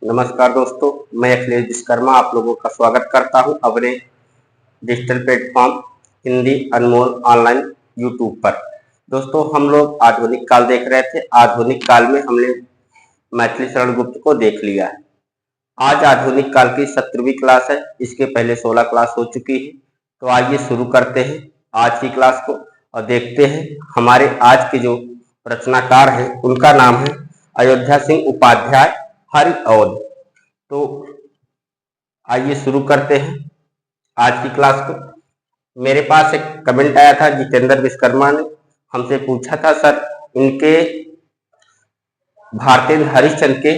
नमस्कार दोस्तों, मैं अखिलेश विश्वकर्मा आप लोगों का स्वागत करता हूं अपने डिजिटल प्लेटफॉर्म हिंदी अनमोल ऑनलाइन यूट्यूब पर। दोस्तों, हम लोग आधुनिक काल देख रहे थे। आधुनिक काल में हमने मैथिली शरण गुप्त को देख लिया है। आज आधुनिक काल की 17वीं क्लास है। इसके पहले 16 क्लास हो चुकी है। तो आइए शुरू करते हैं आज की क्लास को और देखते हैं हमारे आज के जो रचनाकार हैं उनका नाम है अयोध्या सिंह उपाध्याय हरिऔध। तो आइए शुरू करते हैं आज की क्लास को। मेरे पास एक कमेंट आया था, जितेंद्र विश्वकर्मा ने हमसे पूछा था, सर इनके भारतेंद्र हरिश्चंद्र के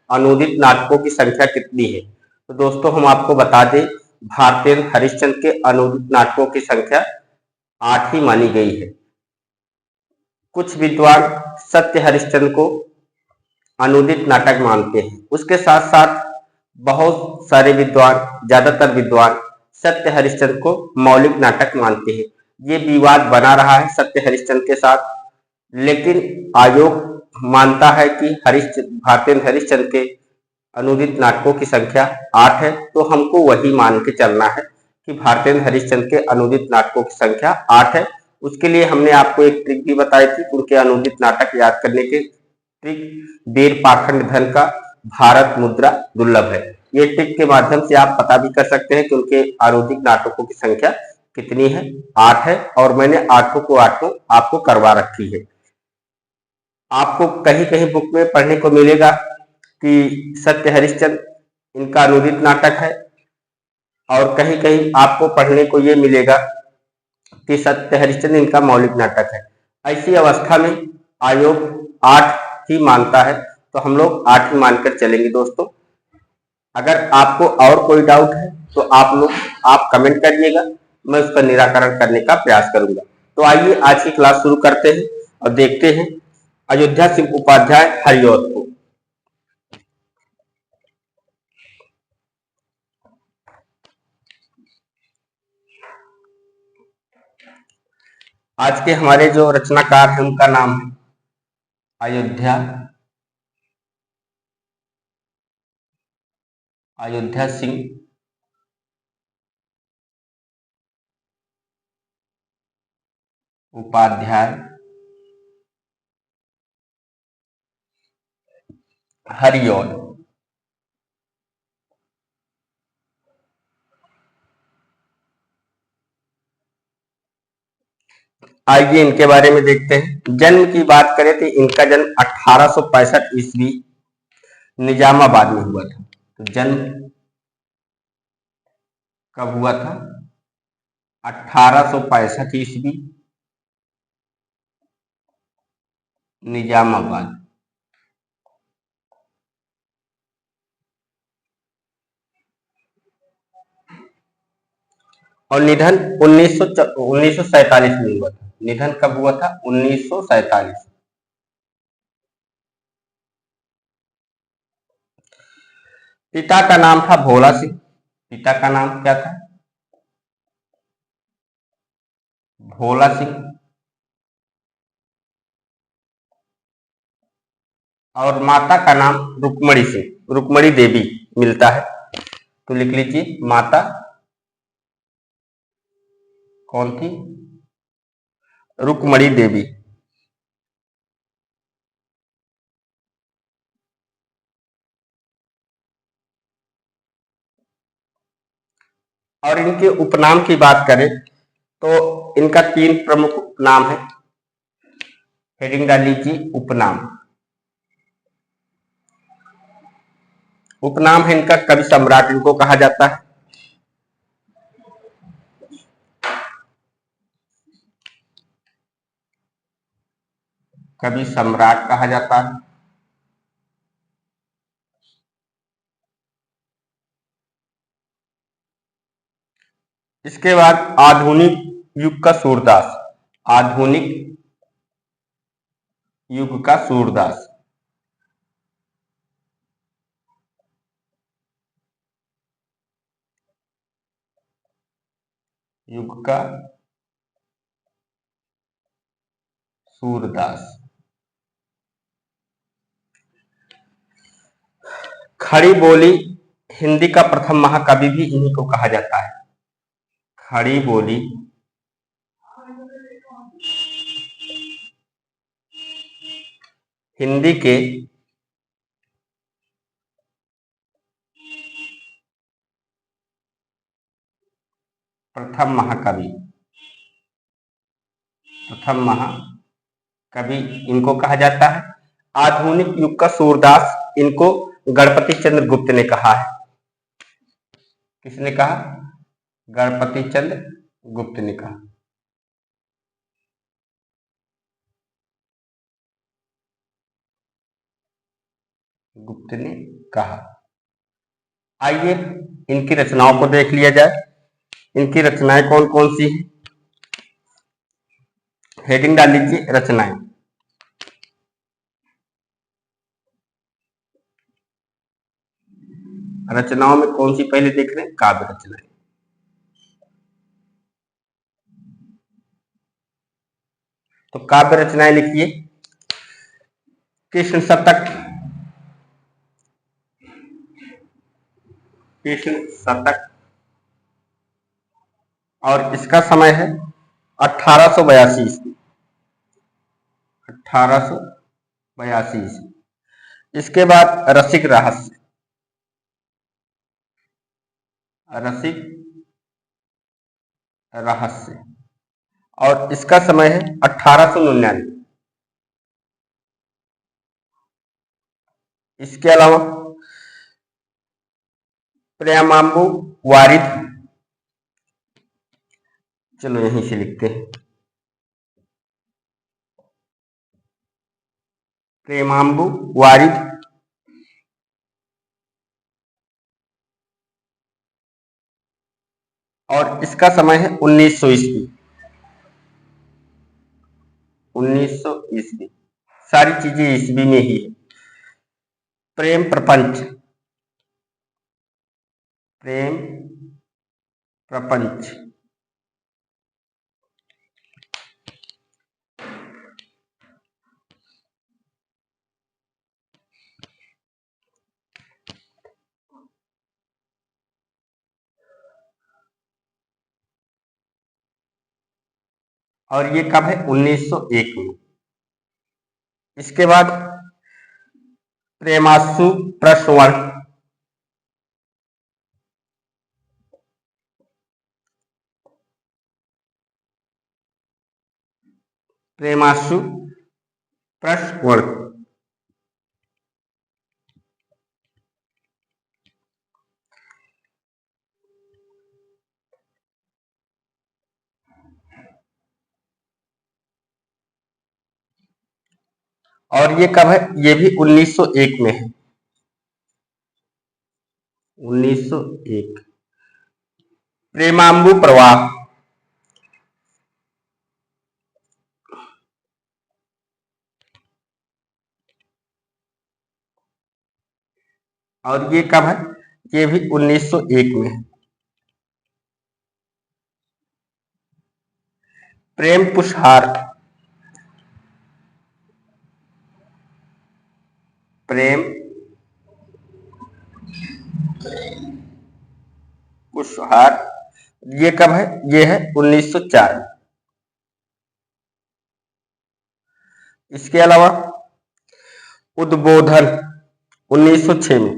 अनुदित नाटकों की संख्या कितनी है। तो दोस्तों हम आपको बता दें, भारतेंद्र हरिश्चंद्र के अनुदित नाटकों की संख्या 8 ही मानी गई है। कुछ विद्वान सत्य हरिश्चंद्र को अनुदित नाटक मानते हैं। उसके साथ साथ बहुत सारे विद्वान, ज्यादातर विद्वान सत्य हरिश्चंद्र को मौलिक नाटक मानते हैं। ये विवाद बना रहा है सत्य हरिश्चंद्र के साथ, लेकिन आयोग मानता है कि भारतेंद्र हरिश्चंद्र के अनुदित नाटकों की संख्या 8 है। तो हमको वही मान के चलना है कि भारतेंद्र हरिश्चंद्र के अनुदित नाटकों की संख्या 8 है। उसके लिए हमने आपको एक ट्रिक भी बताई थी। उनके अनुदित नाटक याद करने के ट्रिक वीर पाखंड धन का भारत मुद्रा दुर्लभ है। ये ट्रिक के माध्यम से आप पता भी कर सकते हैं कि उनके अनुदित नाटकों की संख्या कितनी है, 8 है। और मैंने 8 को 8 आपको करवा रखी है। आपको कहीं कहीं बुक में पढ़ने को मिलेगा कि सत्य हरिश्चंद्र इनका अनुदित नाटक है, और कहीं कहीं आपको पढ़ने को ये मिलेगा कि सत्य हरिश्चंद्र इनका मौलिक नाटक है। ऐसी अवस्था में आयोग 8 ही मानता है, तो हम लोग 8 ही मानकर चलेंगे। दोस्तों, अगर आपको और कोई डाउट है तो आप कमेंट करिएगा, मैं उसका निराकरण करने का प्रयास करूंगा। तो आइए आज की क्लास शुरू करते हैं और देखते हैं अयोध्या सिंह उपाध्याय हरिऔध को। आज के हमारे जो रचनाकार हैं उनका नाम है अयोध्या सिंह उपाध्याय हरिऔध। आइए इनके बारे में देखते हैं। जन्म की बात करें तो इनका जन्म 1865 ईस्वी निजामाबाद में हुआ था। तो जन्म कब हुआ था? 1865 ईस्वी निजामाबाद। और निधन 1947 में हुआ था। निधन कब हुआ था? 1947। पिता का नाम था भोला सिंह। पिता का नाम क्या था? भोला सिंह। और माता का नाम रुक्मणी सिंह, रुक्मणी देवी मिलता है। तो लिख लीजिए, माता कौन थी? रुक्मणी देवी। और इनके उपनाम की बात करें तो इनका 3 प्रमुख उपनाम है। हेडिंग डाल लीजिए, उपनाम। उपनाम है इनका कवि सम्राट, इनको कहा जाता है। कवि सम्राट कहा जाता है। इसके बाद आधुनिक युग का सूरदास। आधुनिक युग का सूरदास। युग का सूरदास। खड़ी बोली हिंदी का प्रथम महाकवि भी इन्हीं को कहा जाता है। खड़ी बोली हिंदी के प्रथम महाकवि इनको कहा जाता है। आधुनिक युग का सूरदास इनको गणपति चंद्र गुप्त ने कहा है। किसने कहा? गणपति चंद्र गुप्त ने कहा। गुप्त ने कहा। आइए इनकी रचनाओं को देख लिया जाए। इनकी रचनाएं कौन कौन सी हैं? हेडिंग डाल लीजिए रचनाएं। रचनाओं में कौन सी पहले देख रहे हैं? काव्य रचनाएं। तो काव्य रचनाएं लिखिए। कृष्ण शतक, और इसका समय है 1882 ईस्वी। 1882 ईस्वी। इसके बाद रसिक रहस्य, और इसका समय है 1899। इसके अलावा प्रेमांबु वारिद, चलो यहीं से लिखते हैं। प्रेमांबु वारिद, और इसका समय है 1900 ईस्वी। 1900 ईस्वी। सारी चीजें ईस्वी में ही है। प्रेम प्रपंच, और ये कब है? 1901 में। इसके बाद प्रेमाशु प्रश्नवर्ण, और ये कब है? ये भी 1901 में है। 1901। प्रेमांबु प्रवाह, और ये कब है? ये भी 1901 में है। प्रेम पुष्पहार, ये कब है? ये है 1904 में। इसके अलावा उद्बोधन 1906 में।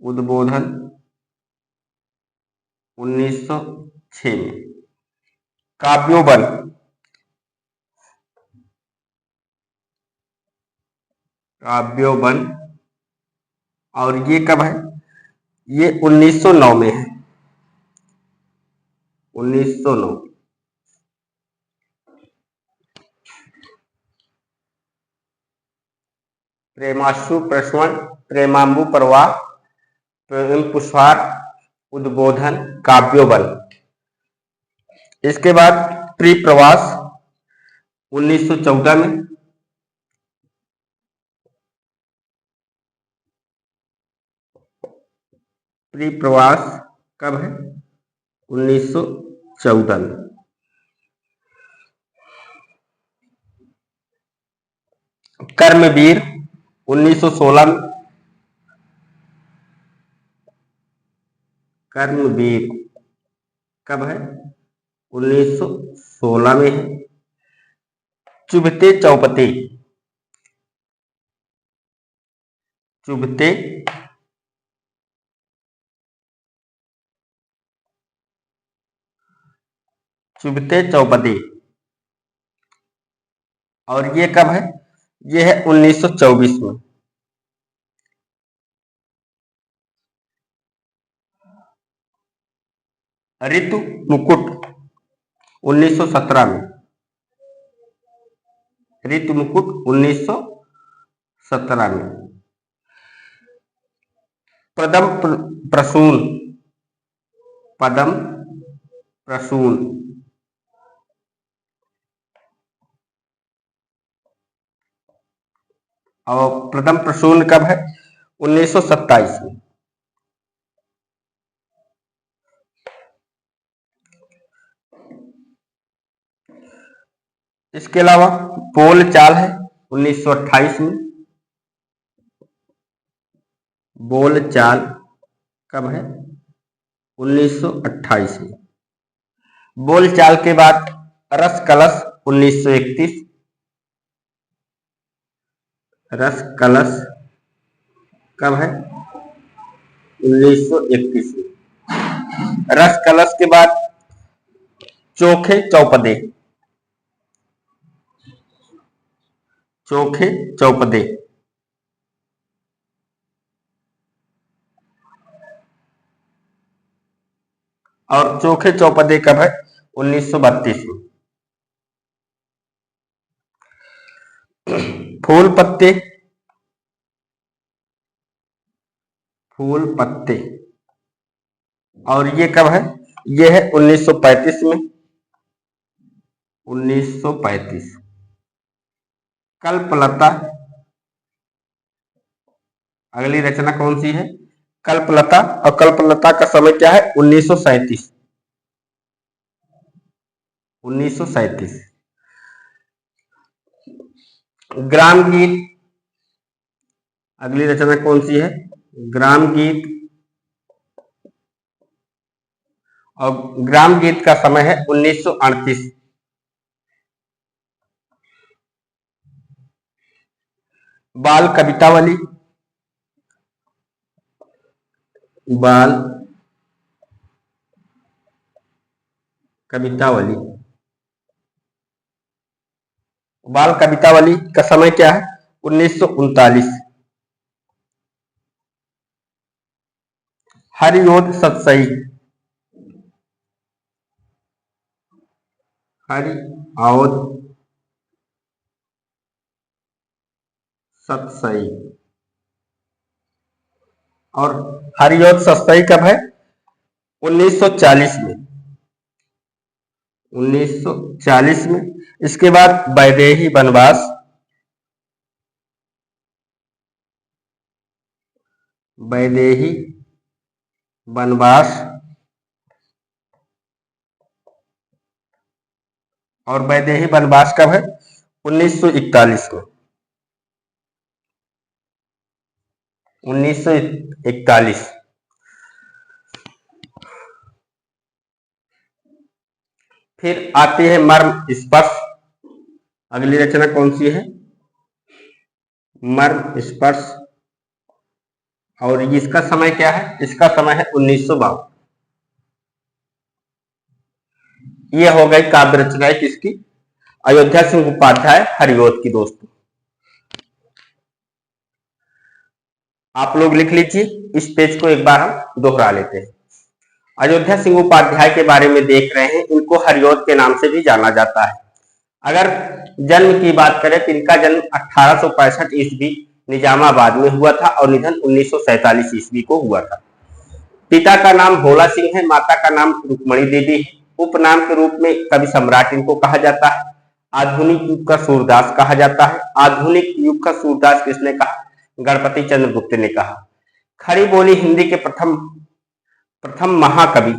उद्बोधन 1906 में। काव्योबन, और ये कब है? ये 1909 में है। 1909। प्रेमाशु प्रश्नवर्ण, प्रेमांबु प्रवाह, प्रेम पुष्पहार, उद्बोधन, काव्योबन। इसके बाद प्रिप्रवास 1914 में। प्रिप्रवास कब है? 1914 में। कर्मवीर 1916 में, कर्मवीर कब है? 1916 में है। चुभते चौपते, चुभते चुभते चौपते, और ये कब है? ये है 1924 में। ऋतु मुकुट 1917 में, ऋतु मुकुट 1917 में। पदम प्रसून, पदम प्रसून और प्रथम प्रसून कब है? 1927 में। इसके अलावा बोल चाल है 1928 में। बोल चाल कब है? 1928 में। बोल चाल के बाद रस कलश 1931, रस कलश कब है? 1931 में। रस कलश के बाद चोखे चौपदे, चोखे चौपदे और चोखे चौपदे कब है? 1932 में। फूल पत्ते, फूल पत्ते और ये कब है? ये है 1935 में, 1935। कल्पलता, अगली रचना कौन सी है? कल्पलता, और कल्पलता का समय क्या है? 1937, 1937। ग्राम गीत, अगली रचना कौन सी है? ग्राम गीत, और ग्राम गीत का समय है 1938। बाल कवितावली, बाल कवितावली, बाल कवितावली का समय क्या है? 1939। हरिओद सतसई, हरिओद सतसई और हरिओद सतसई कब है? 1940 में, 1940 में। इसके बाद वैदेही वनवास, वैदेही वनवास और वैदेही वनवास कब है? 1941 में, 1941। फिर आती है मर्म स्पर्श, अगली रचना कौन सी है? मर्म स्पर्श, और इसका समय क्या है? इसका समय है 1952। यह हो गई काव्य रचनाएं किसकी? अयोध्या सिंह उपाध्याय हरिओद की। दोस्तों आप लोग लिख लीजिए, इस पेज को एक बार हम दोहरा लेते हैं। अयोध्या सिंह उपाध्याय के बारे में देख रहे हैं, इनको हरिओद के नाम से भी जाना जाता है। अगर जन्म की बात करें तो इनका जन्म 1865 ईस्वी निजामाबाद में हुआ था और निधन 1947 ईस्वी को हुआ था। पिता का नाम भोला सिंह है, माता का नाम रुक्मणी देवी है। उपनाम के रूप में कवि सम्राट इनको कहा जाता है। आधुनिक युग का सूरदास कहा जाता है। आधुनिक युग का सूरदास किसने कहा? गणपति चंद्र गुप्त ने कहा। खड़ी बोली हिंदी के प्रथम महाकवि,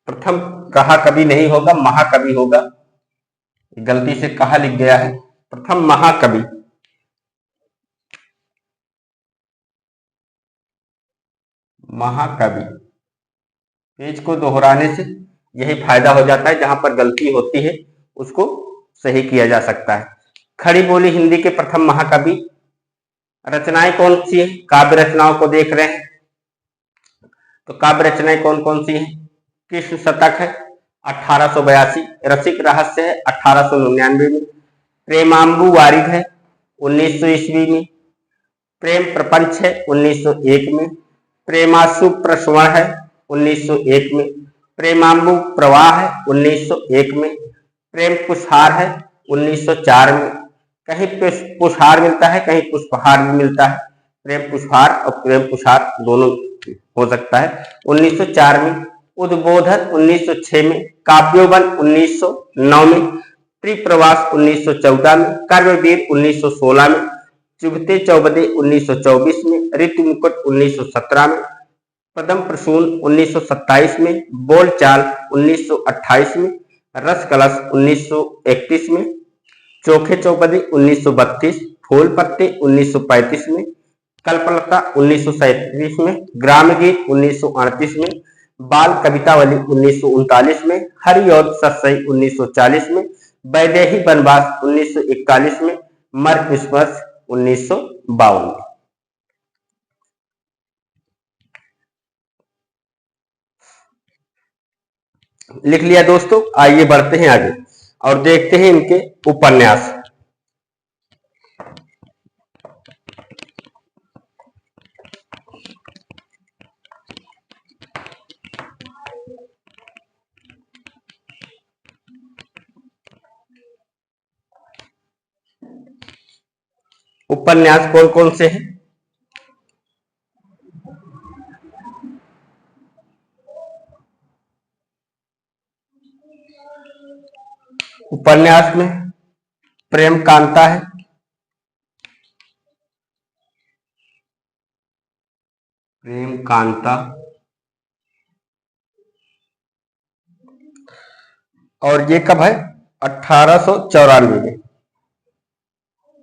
प्रथम कहा कवि नहीं होगा, महाकवि होगा, गलती से कहा लिख गया है, प्रथम महाकवि। महाकवि, पेज को दोहराने से यही फायदा हो जाता है, जहां पर गलती होती है उसको सही किया जा सकता है। खड़ी बोली हिंदी के प्रथम महाकवि। रचनाएं कौन सी है? काव्य रचनाओं को देख रहे हैं तो काव्य रचनाएं कौन कौन सी हैं? कृष्ण शतक है 1882, रसिक रहस्य है 1899 में, प्रेमांबु वारिध है 1900 ईस्वी में, प्रेम प्रपंच है 1901 में, प्रेमाशु प्रश्रवण है 1901 में, प्रेमांबु प्रवाह है 1901 में, प्रेम पुष्पहार है 1904 में। कहीं पुष्पहार मिलता है, कहीं पुष्पहार भी मिलता है। प्रेम पुष्पहार और प्रेम पुष्पहार दोनों हो सकता है। 1904 में उद्बोधन, 1906 में काव्योवन, 1909 में त्रिप्रवास, 1914 में कर्मवीर, 1916 में चुभते चौबदे, 1924 में ऋतु मुकुट, 1917 में पदम प्रसून, 1927 में बोलचाल, 1928 में रस कलश, 1931 में चोखे चौबदे, 1932 फूल पत्ते, 1935 में कल्पलता, 1937 में ग्राम गीत, 1938 में बाल कवितावली, 1939 में हरिऔध सत्सई, 1940 में वैदेही वनवास, 1941 में मर्ग स्पर्श, 1952 में। लिख लिया दोस्तों? आइए बढ़ते हैं आगे और देखते हैं इनके उपन्यास। उपन्यास कौन कौन से हैं? उपन्यास में प्रेम कांता है, प्रेम कांता, और ये कब है? 1894 में,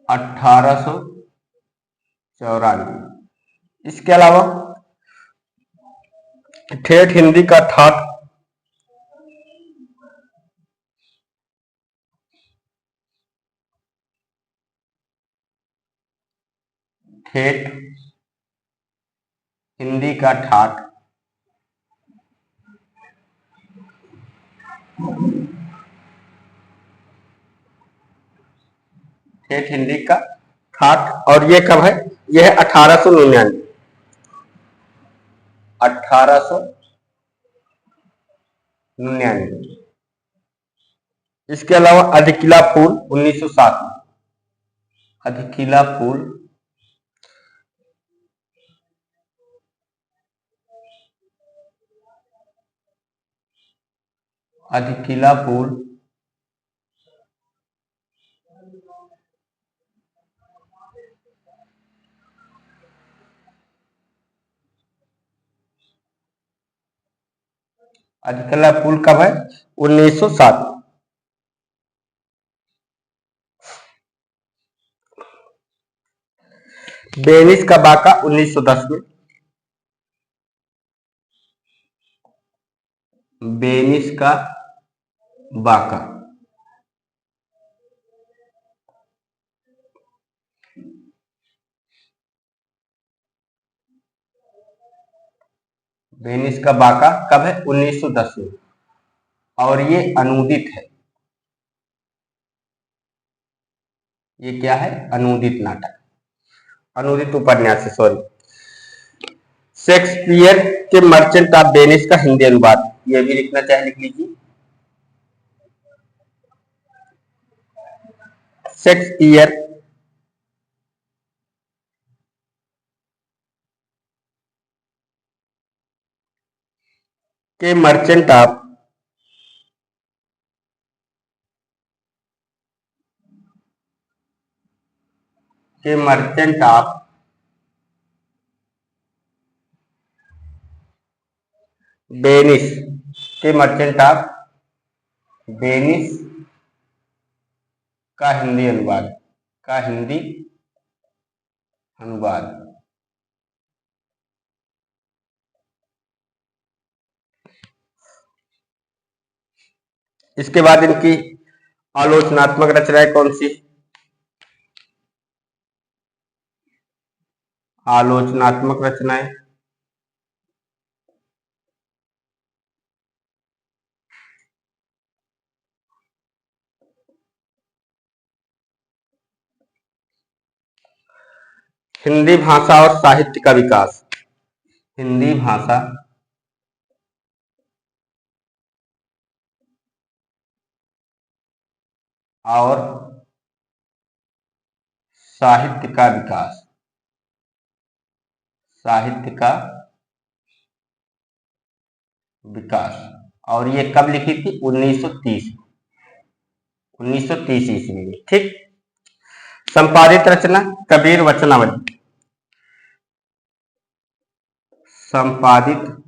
1894। इसके अलावा ठेठ हिंदी का ठाठ, ठेठ हिंदी का ठाठ, ठेठ हिंदी का ठाठ, और ये कब है? यह है 1899, 1899। इसके अलावा अधिकिला फूल 1907 में, अधिकिला फूल, अधिकिला फूल, अधिकिला फूल कब है? 1907। बेनिस का बाका 1910 में, बेनिस का बाका, बेनिस का बाका कब है? 1910 में, और ये अनूदित है। ये क्या है? अनूदित नाटक, अनूदित उपन्यास है, सॉरी। शेक्सपियर के मर्चेंट ऑफ वेनिस का हिंदी अनुवाद, ये भी लिखना चाहे लिख लीजिए। शेक्सपियर के मर्चेंट ऑफ वेनिस, के मर्चेंट ऑफ वेनिस का हिंदी अनुवाद, का हिंदी अनुवाद। इसके बाद इनकी आलोचनात्मक रचनाएं कौन सी? आलोचनात्मक रचनाएं हिंदी भाषा और साहित्य का विकास। हिंदी भाषा और साहित्य का विकास। साहित्य का विकास। और ये कब लिखी थी? 1930 ईस्वी में। ठीक। संपादित रचना कबीर वचनावली। संपादित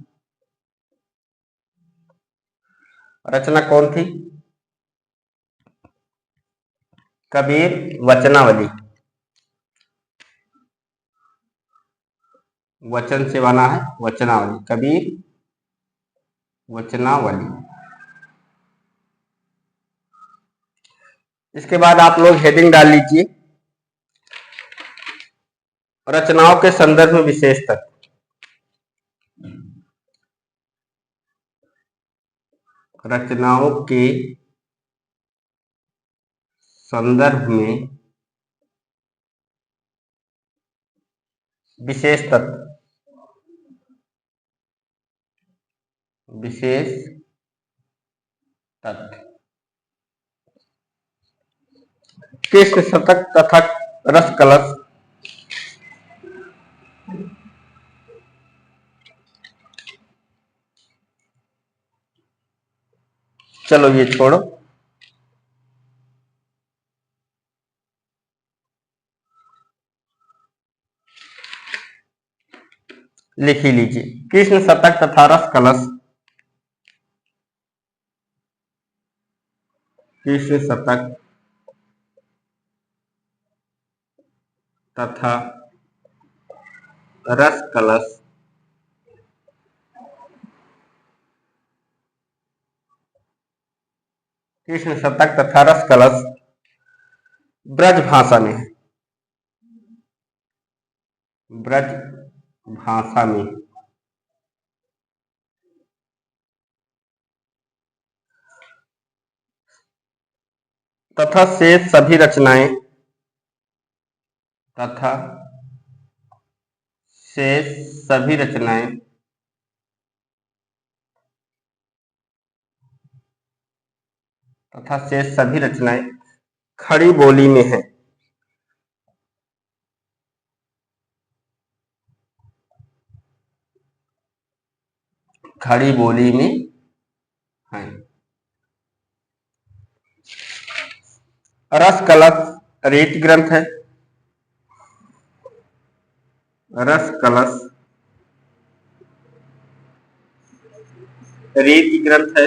रचना कौन थी? कबीर वचनावली। वचन से बना है वचनावली, कबीर वचनावली। इसके बाद आप लोग हेडिंग डाल लीजिए, रचनाओं के संदर्भ में विशेष तथ्य। रचनाओं के संदर्भ में विशेष तथ्य। विशेष तथ्य। कृष्ण शतक तथा रस कलश। चलो ये छोड़ो, लिख ही लीजिए। कृष्ण शतक तथा रस कलश। कृष्ण शतक तथा रस कलश कृष्ण शतक तथा रस कलश ब्रज भाषा में है। ब्रज भाषा में तथा शेष सभी रचनाएं तथा शेष सभी रचनाएं तथा शेष सभी रचनाएं खड़ी बोली में है। खड़ी बोली में है। रस कलश रीति ग्रंथ है। रस कलश रीति ग्रंथ है।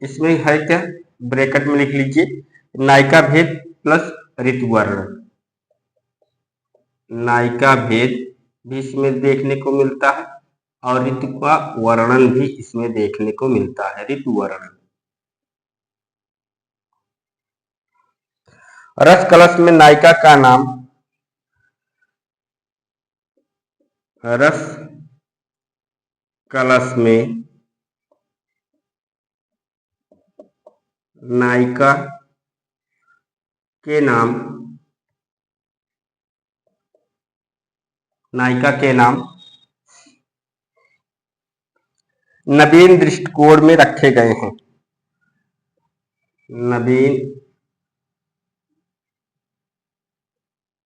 इसमें है क्या? ब्रैकेट में लिख लीजिए, नायिका भेद प्लस ऋतु वर्णन। नायिका भेद भी इसमें देखने को मिलता है और ऋतु का वर्णन भी इसमें देखने को मिलता है, ऋतु वर्णन। रस कलश में नायिका का नाम, रस कलश में नायिका के नाम, नायिका के नाम नवीन दृष्टिकोण में रखे गए हैं। नवीन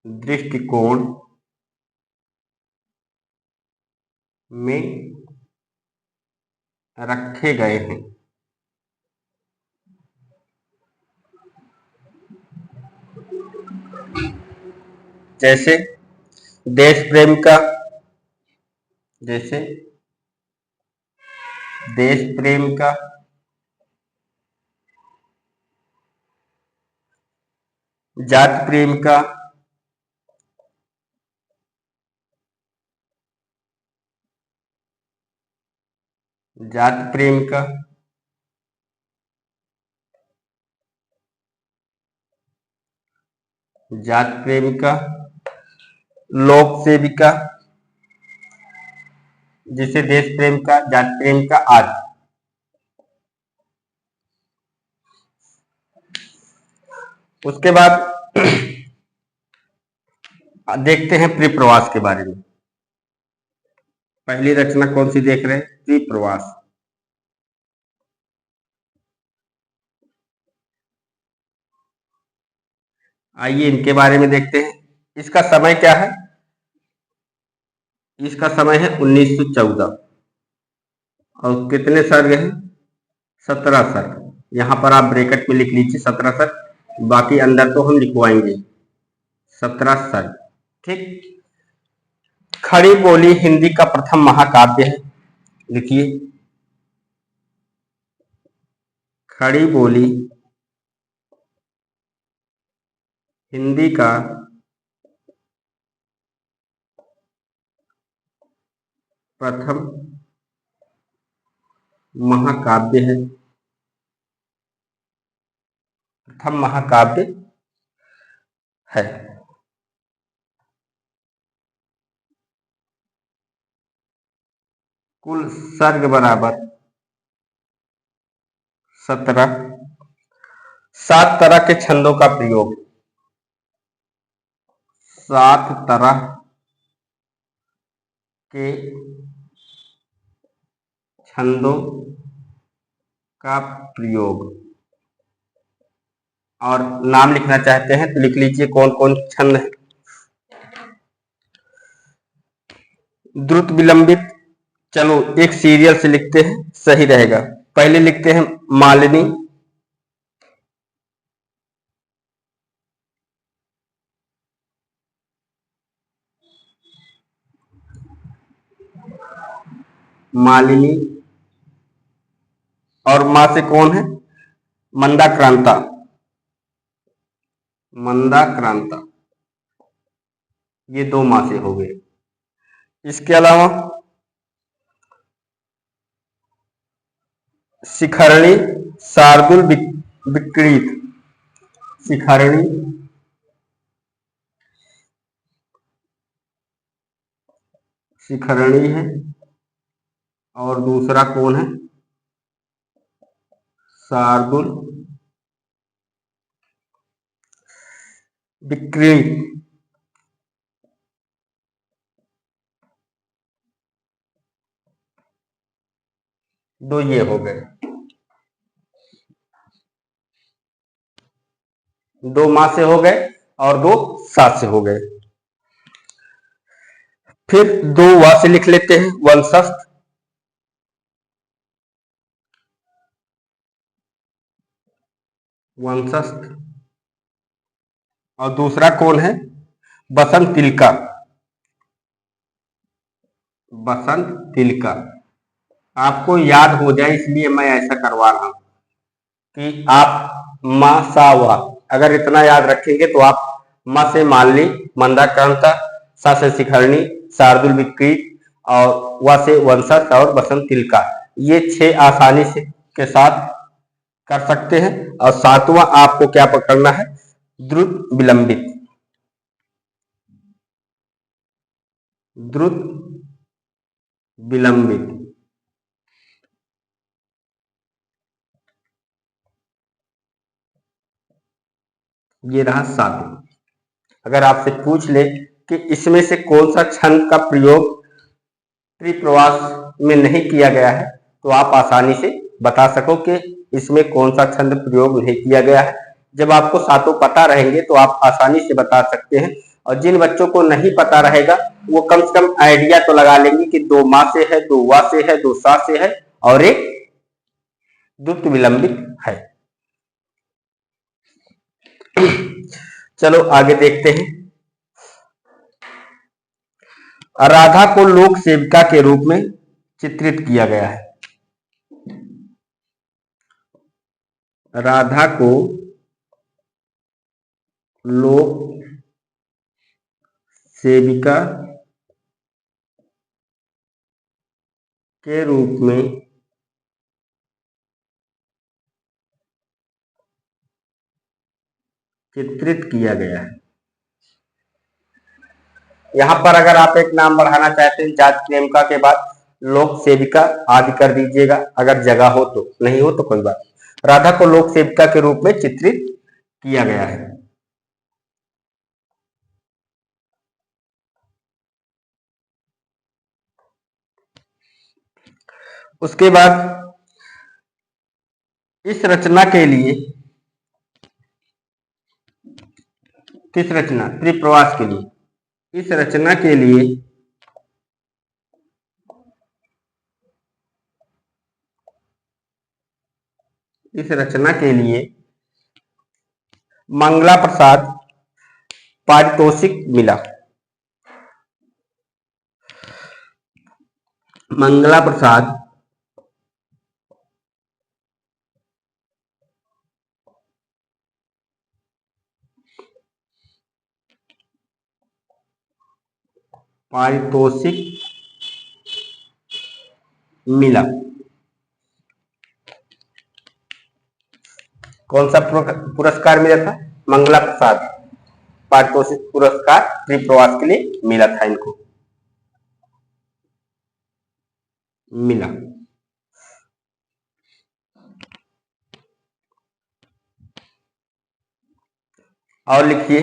दृष्टिकोण में रखे गए हैं। जैसे देश प्रेम का, जैसे देश प्रेम का, जाति प्रेम का, जाति प्रेम का, जाति प्रेम का, लोक सेविका, जिसे देश प्रेम का, जाति प्रेम का आदि। उसके बाद देखते हैं त्रिप्रवास के बारे में। पहली रचना कौन सी देख रहे हैं? त्रिप्रवास। आइए इनके बारे में देखते हैं। इसका समय क्या है? इसका समय है 1914 और कितने सर्ग हैं? 17 सर्ग। यहां पर आप ब्रैकेट में लिख लीजिए 17 सर्ग, बाकी अंदर तो हम लिखवाएंगे। 17 सर्ग, ठीक। खड़ी बोली हिंदी का प्रथम महाकाव्य है। लिखिए, खड़ी बोली हिंदी का प्रथम महाकाव्य है। प्रथम महाकाव्य है। कुल सर्ग बराबर 17। 7 तरह के छंदों का प्रयोग, 7 तरह के छंदों का प्रयोग। और नाम लिखना चाहते हैं तो लिख लीजिए कौन कौन छंद है। द्रुत विलंबित, चलो एक सीरियल से लिखते हैं, सही रहेगा। पहले लिखते हैं मालिनी, मालिनी। और मां से कौन है? मंदाक्रांता, मंदाक्रांता। ये 2 माह से हो गए। इसके अलावा शिखरणी, शार्दुल विक्रीत। शिखरणी, शिखरणी है। और दूसरा कौन है? शार्दुल विक्रीत। 2 ये हो गए। 2 माह से हो गए और 2 सात से हो गए। फिर 2 वा से लिख लेते हैं, वंशस्थ। वंशस्थ। और दूसरा कौन है? बसंत तिलका, बसंत तिलका। आपको याद हो जाए इसलिए मैं ऐसा करवा रहा हूं कि आप मा सा वा अगर इतना याद रखेंगे तो आप मा से मालिनी, मंदाक्रांता, सा से शिखरणी, शार्दुल विक्रीत और वा से वंशस्थ और बसंत तिलका, ये 6 आसानी से के साथ कर सकते हैं। और 7वां आपको क्या पकड़ना है? द्रुत विलंबित, द्रुत विलंबित। ये रहा 7वां। अगर आपसे पूछ ले कि इसमें से कौन सा छंद का प्रयोग त्रिप्रवास में नहीं किया गया है तो आप आसानी से बता सको कि इसमें कौन सा छंद प्रयोग नहीं किया गया है। जब आपको 7 पता रहेंगे तो आप आसानी से बता सकते हैं। और जिन बच्चों को नहीं पता रहेगा वो कम से कम आइडिया तो लगा लेंगे कि 2 माह से है, 2 वा से है, 2 सा से है और एक द्रुत विलंबित है। चलो आगे देखते हैं। राधा को लोक सेविका के रूप में चित्रित किया गया है। राधा को लोक सेविका के रूप में चित्रित किया गया है। यहाँ पर अगर आप एक नाम बढ़ाना चाहते हैं जात प्रेमिका के बाद लोक सेविका आदि कर दीजिएगा, अगर जगह हो तो, नहीं हो तो कोई बात नहीं। राधा को लोक सेविका के रूप में चित्रित किया गया है। उसके बाद इस रचना के लिए, किस रचना, त्रिप्रवास के लिए, इस रचना के लिए मंगला प्रसाद पारितोषिक मिला। मंगला प्रसाद पारितोषिक मिला। कौन सा पुरस्कार मिला था? मंगला प्रसाद पारितोषिक पुरस्कार त्रिप्रवास के लिए मिला था, इनको मिला। और लिखिए,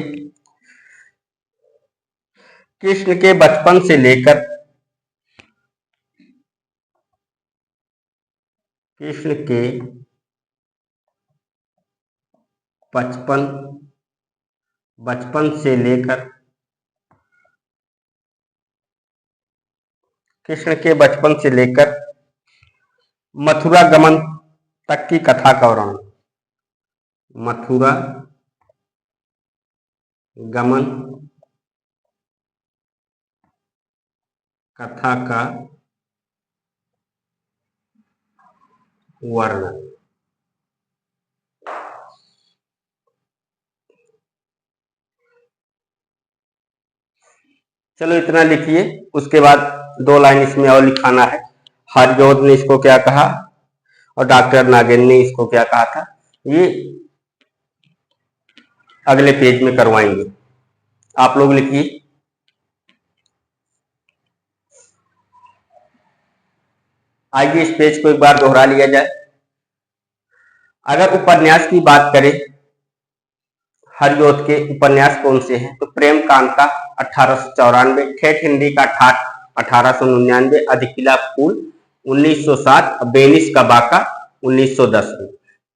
कृष्ण के बचपन से लेकर कृष्ण के बचपन से लेकर कृष्ण के बचपन से लेकर मथुरा गमन तक की कथा का वर्णन। मथुरा गमन कथा का वर्णन। चलो इतना लिखिए। उसके बाद 2 लाइन इसमें और लिखाना है। हरजोध ने इसको क्या कहा और डॉक्टर नागेंद्र ने इसको क्या कहा था, ये अगले पेज में करवाएंगे। आप लोग लिखिए। आइए इस पेज को एक बार दोहरा लिया जाए। अगर उपन्यास की बात करें, हरजोध के उपन्यास कौन से हैं, तो प्रेम कांता 1894, ठेठ हिंदी का ठाठ 1899, अधिकिला फूल 1907, बेनिस का बाका 1910 में।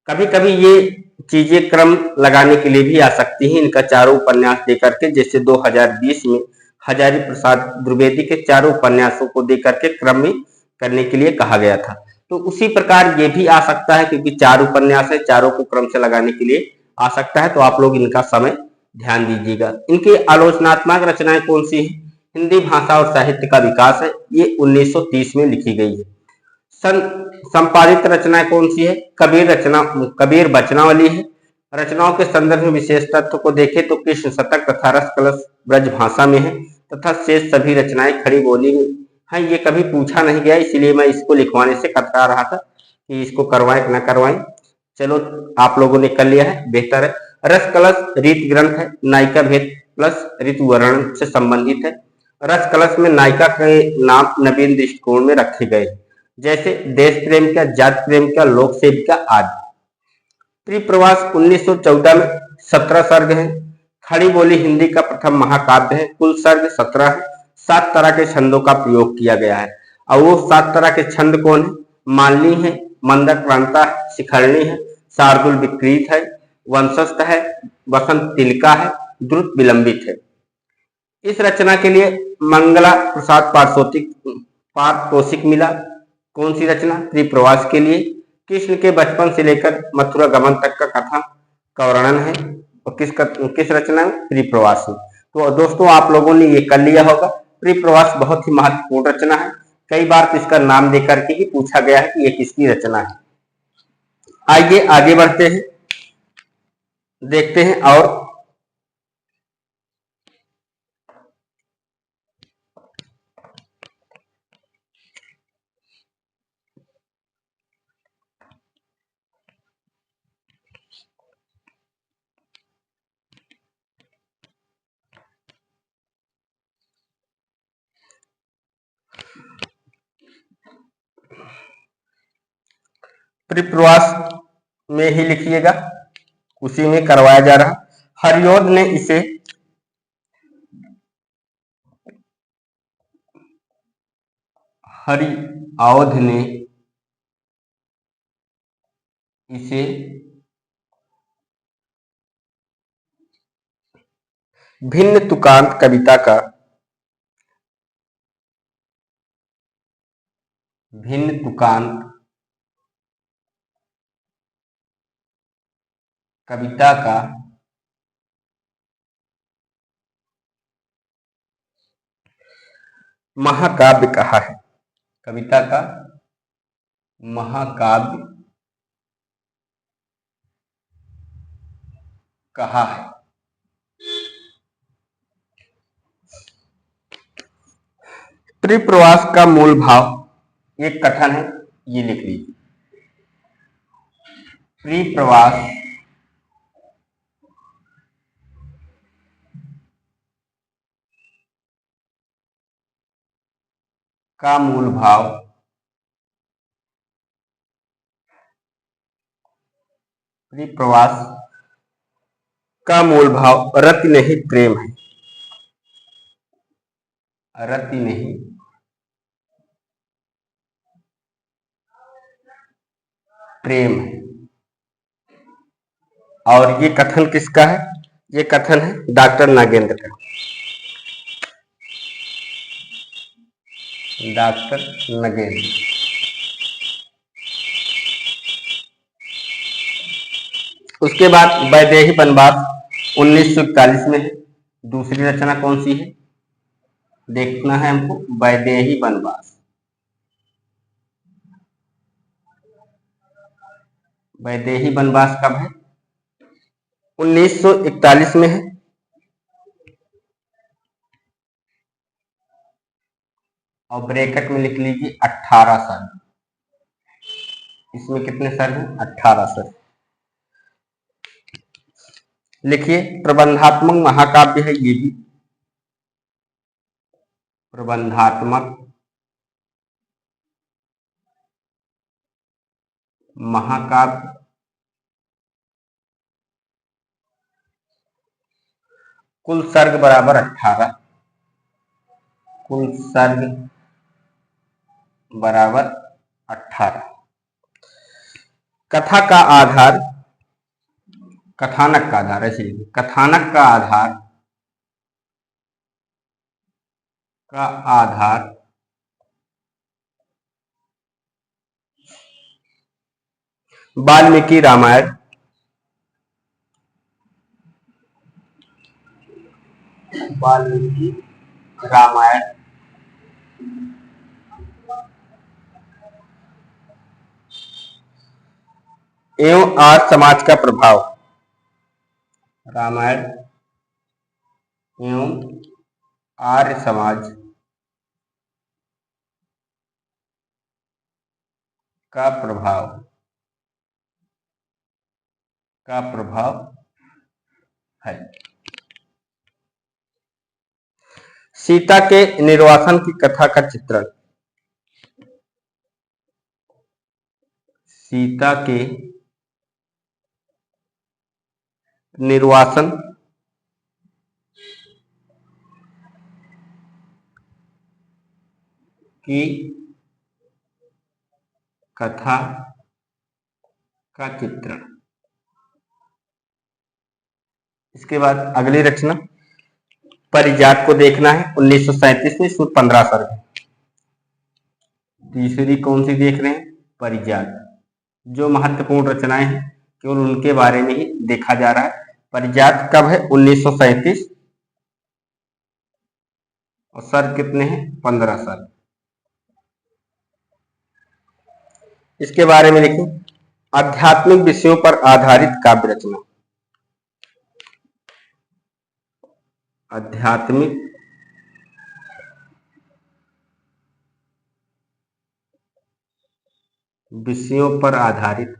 कभी कभी ये चीजें क्रम लगाने के लिए भी आ सकती हैं, इनका चारों उपन्यास देकर के, जैसे 2020 में हजारी प्रसाद द्विवेदी के चारों उपन्यासों को देकर के क्रम में करने के लिए कहा गया था। तो उसी प्रकार ये भी आ सकता है, क्योंकि 4 उपन्यास है, चारों को क्रम से लगाने के लिए आ सकता है। तो आप लोग इनका समय ध्यान दीजिएगा। इनकी आलोचनात्मक रचनाएं कौन सी है? हिंदी भाषा और साहित्य का विकास है, ये 1930 में लिखी गई है। संपादित रचनाएं कौन सी है? कबीर वचनावली है। रचनाओं के संदर्भ में विशेष तत्व को देखें तो कृष्ण शतक तथा रस कलश ब्रज भाषा में है, तथा शेष सभी रचनाएं खड़ी बोली में है। ये कभी पूछा नहीं गया, इसलिए मैं इसको लिखवाने से कतरा रहा था कि इसको करवाएं कि ना करवाएं। चलो आप लोगों ने कर लिया है, बेहतर है। रस कलश रीत ग्रंथ है, नायिका भेद प्लस ऋतु वर्णन से संबंधित है। रस कलश में नायिका के नाम नवीन दृष्टिकोण में रखे गए, जैसे देश प्रेम का, जात प्रेम का, लोक सेविका आदि। त्रिप्रवास 1914 में 17 सर्ग है। खड़ी बोली हिंदी का प्रथम महाकाव्य है। कुल सर्ग 17 है। 7 तरह के छंदों का प्रयोग किया गया है। और वो 7 तरह के छंद कौन है? मालनी है, मंदक्रांता है, शिखरणी है, शार्दुल विकृत है, वंशस्थ है, वसंत तिलका है, द्रुत विलंबित है। इस रचना के लिए मंगला प्रसाद पारितोषिक मिला। कौन सी रचना? त्रिप्रवास के लिए। कृष्ण के बचपन से लेकर मथुरा गमन तक का कथा का वर्णन है, और किस रचना में? त्रिप्रवास में। तो दोस्तों आप लोगों ने ये कर लिया होगा। त्रिप्रवास बहुत ही महत्वपूर्ण रचना है। कई बार तो इसका नाम देकर के ही पूछा गया है कि ये किसकी रचना है। आइए आगे बढ़ते हैं, देखते हैं और परिप्रवास में ही लिखिएगा, उसी में करवाया जा रहा। हरिऔध ने इसे हरिऔध ने इसे भिन्न तुकांत कविता का भिन्न तुकांत कविता का महाकाव्य कहा है। कविता का महाकाव्य कहा है। परिप्रवास का मूल भाव एक कथन है, ये लिख लीजिए। परिप्रवास का मूल भाव परिप्रवास का मूल भाव रति नहीं प्रेम है। रति नहीं प्रेम है। और ये कथन किसका है? ये कथन है डॉक्टर नागेंद्र का। डॉक्टर नागेंद्र। उसके बाद वैदेही वनवास 1941 में है। दूसरी रचना कौन सी है देखना है हमको, वैदेही वनवास। वैदेही वनवास कब है? 1941 में है। और ब्रैकेट में लिख लीजिए 18 सर्ग। इसमें कितने सर्ग हैं? 18 सर्ग। लिखिए प्रबंधात्मक महाकाव्य है ये भी। प्रबंधात्मक महाकाव्य कुल सर्ग बराबर 18। कुल सर्ग बराबर 18। कथा का आधार, कथानक का आधार, ऐसे लिखिए कथानक का आधार वाल्मीकि रामायण। वाल्मीकि रामायण एवं आर्य समाज का प्रभाव। रामायण एवं आर्य समाज का प्रभाव है। सीता के निर्वासन की कथा का चित्रण। सीता के निर्वासन की कथा का चित्रण। इसके बाद अगली रचना परिजात को देखना है 1937 में। इसमें 15 सर्ग है। तीसरी कौन सी देख रहे हैं? परिजात। जो महत्वपूर्ण रचनाएं हैं केवल उनके बारे में ही देखा जा रहा है। परिजात कब है? 1937। और सर्ग कितने हैं? 15 सर्ग। इसके बारे में लिखिए आध्यात्मिक विषयों पर आधारित काव्य रचना। आध्यात्मिक विषयों पर आधारित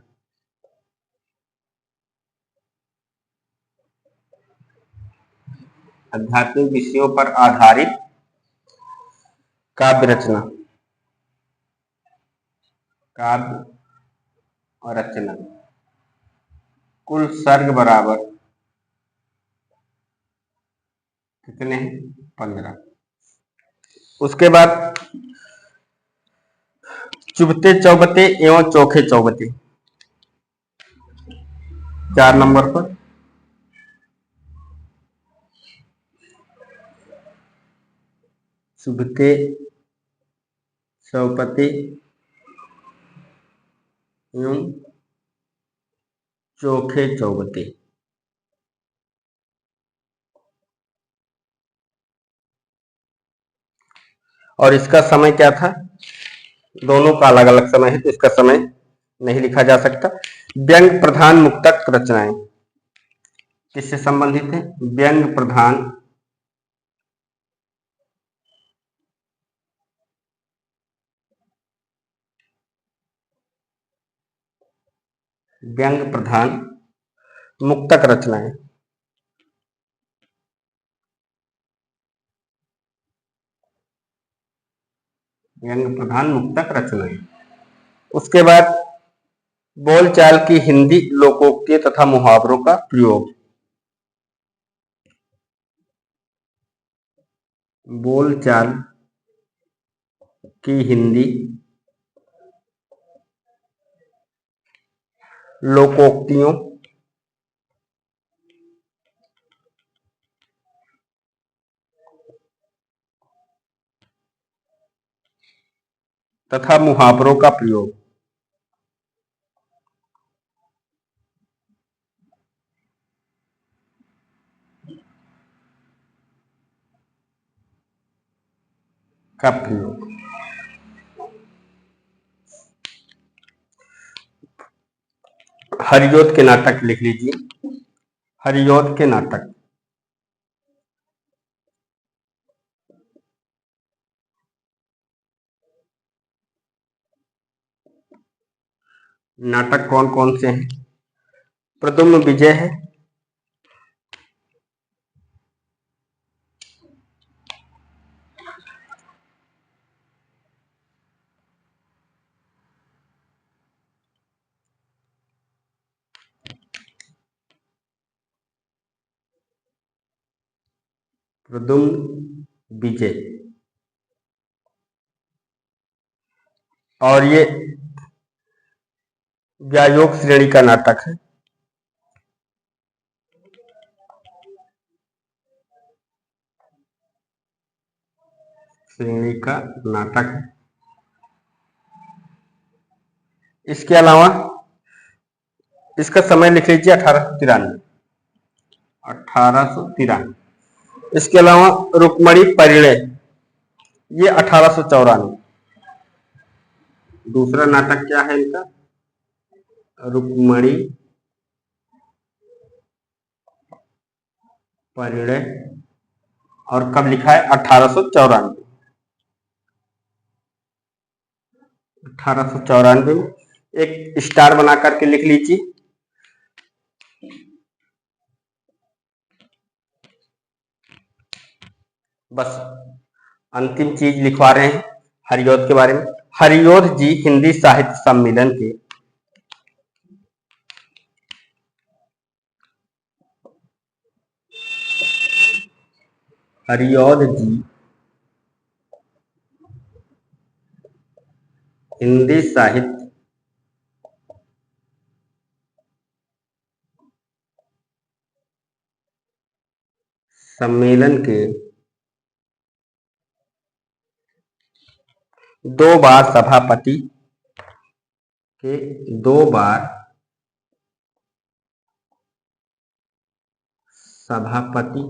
आध्यात्मिक विषयों पर आधारित काव्य रचना। काव्य और रचना। कुल सर्ग बराबर कितने हैं? 15। उसके बाद चुभते चौबते एवं चोखे चौबते 4 नंबर पर। चुभते चौबते एवं चोखे चौबते। और इसका समय क्या था? दोनों का अलग अलग समय है तो इसका समय नहीं लिखा जा सकता। व्यंग प्रधान मुक्तक रचनाएं किससे संबंधित है? व्यंग प्रधान व्यंग प्रधान मुक्तक रचनाएं। व्यंग प्रधान मुक्तक रचनाएं। उसके बाद बोलचाल की हिंदी लोकोक्ति तथा मुहावरों का प्रयोग। बोलचाल की हिंदी लोकोक्तियों तथा मुहावरों का प्रयोग। का प्रयोग। हरियोध के नाटक लिख लीजिए। हरियोध के नाटक। नाटक कौन कौन से हैं? प्रद्युम्न विजय है, प्रद्युम्न विजय। और ये व्यायोग श्रेणी का नाटक है। श्रेणी का नाटक है। इसके अलावा इसका समय लिख लीजिए 1893। 1893। इसके अलावा रुक्मणी परिणय ये 1894। दूसरा नाटक क्या है इनका? रुक्मणी परिणय। और कब लिखा है? 1894। 1894 में एक स्टार बना करके लिख लीजिए। बस अंतिम चीज लिखवा रहे हैं हरियोध के बारे में। हरियोध जी हिंदी साहित्य सम्मेलन के हरियोध जी हिंदी साहित्य सम्मेलन के 2 बार सभापति के 2 बार सभापति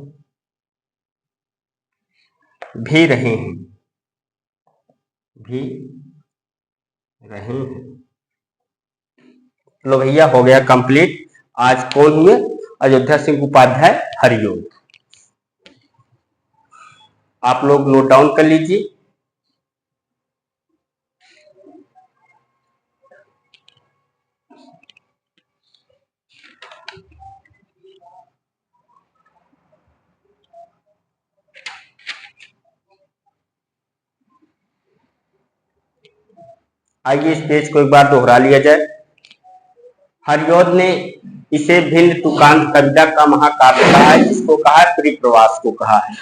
भी रहे हैं। भी रहे हैं। लो भैया हो गया कंप्लीट। आज कौन हुए? अयोध्या सिंह उपाध्याय हरियोग। आप लोग नोट डाउन कर लीजिए। आइए इस पेज को एक बार दोहरा लिया जाए। हरिऔध ने इसे भिन्न तुकांत कविता का महाकाव्य कहा है। जिसको कहा है परिप्रवास को कहा है।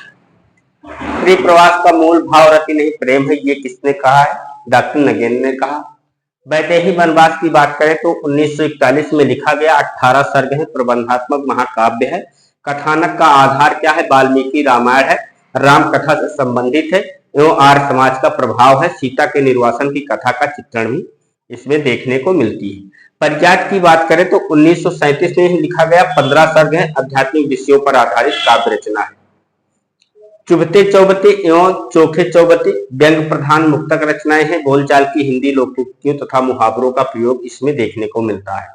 परिप्रवास का मूल भाव रति नहीं प्रेम है, ये किसने कहा है? डॉक्टर नगेन ने कहा। वैदेही वनवास की बात करें तो 1941 में लिखा गया 18 सर्ग है, प्रबंधात्मक महाकाव्य है। कथानक का आधार क्या है? वाल्मीकि रामायण है, राम कथा से संबंधित है एवं आर्य समाज का प्रभाव है। सीता के निर्वासन की कथा का चित्रण भी इसमें देखने को मिलती है। परिजात की बात करें तो 1937 में लिखा गया 15 सर्ग है, आध्यात्मिक विषयों पर आधारित काव्य रचना है। चुभते चौबते एवं चोखे चौबते व्यंग प्रधान मुक्तक रचनाएं हैं। बोलचाल की हिंदी लोकोक्तियों तथा मुहावरों का प्रयोग इसमें देखने को मिलता है।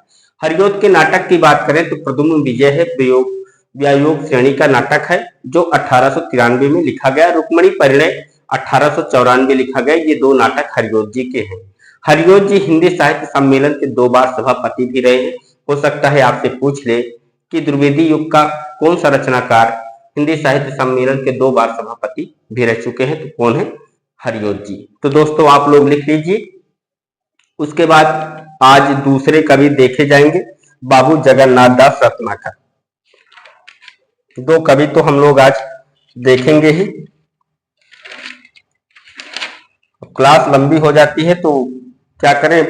हरिऔध के नाटक की बात करें तो प्रद्युम्न विजय है, प्रयोग व्यायोग श्रेणी का नाटक है जो 1893 में लिखा गया। रुक्मणी परिणय 1894 लिखा गया। ये दो नाटक हरिऔध जी के हैं। हरिऔध जी हिंदी साहित्य सम्मेलन के 2 बार सभापति भी रहे हैं। हो सकता है आपसे पूछ ले कि द्विवेदी युग का कौन सा रचनाकार हिंदी साहित्य सम्मेलन के 2 बार सभापति भी रह चुके हैं, तो कौन है? हरिऔध जी। तो दोस्तों आप लोग लिख लीजिए। उसके बाद आज दूसरे कवि देखे जाएंगे, बाबू जगन्नाथ दास रत्नाकर। 2 कवि तो हम लोग आज देखेंगे ही। क्लास लंबी हो जाती है तो क्या करें,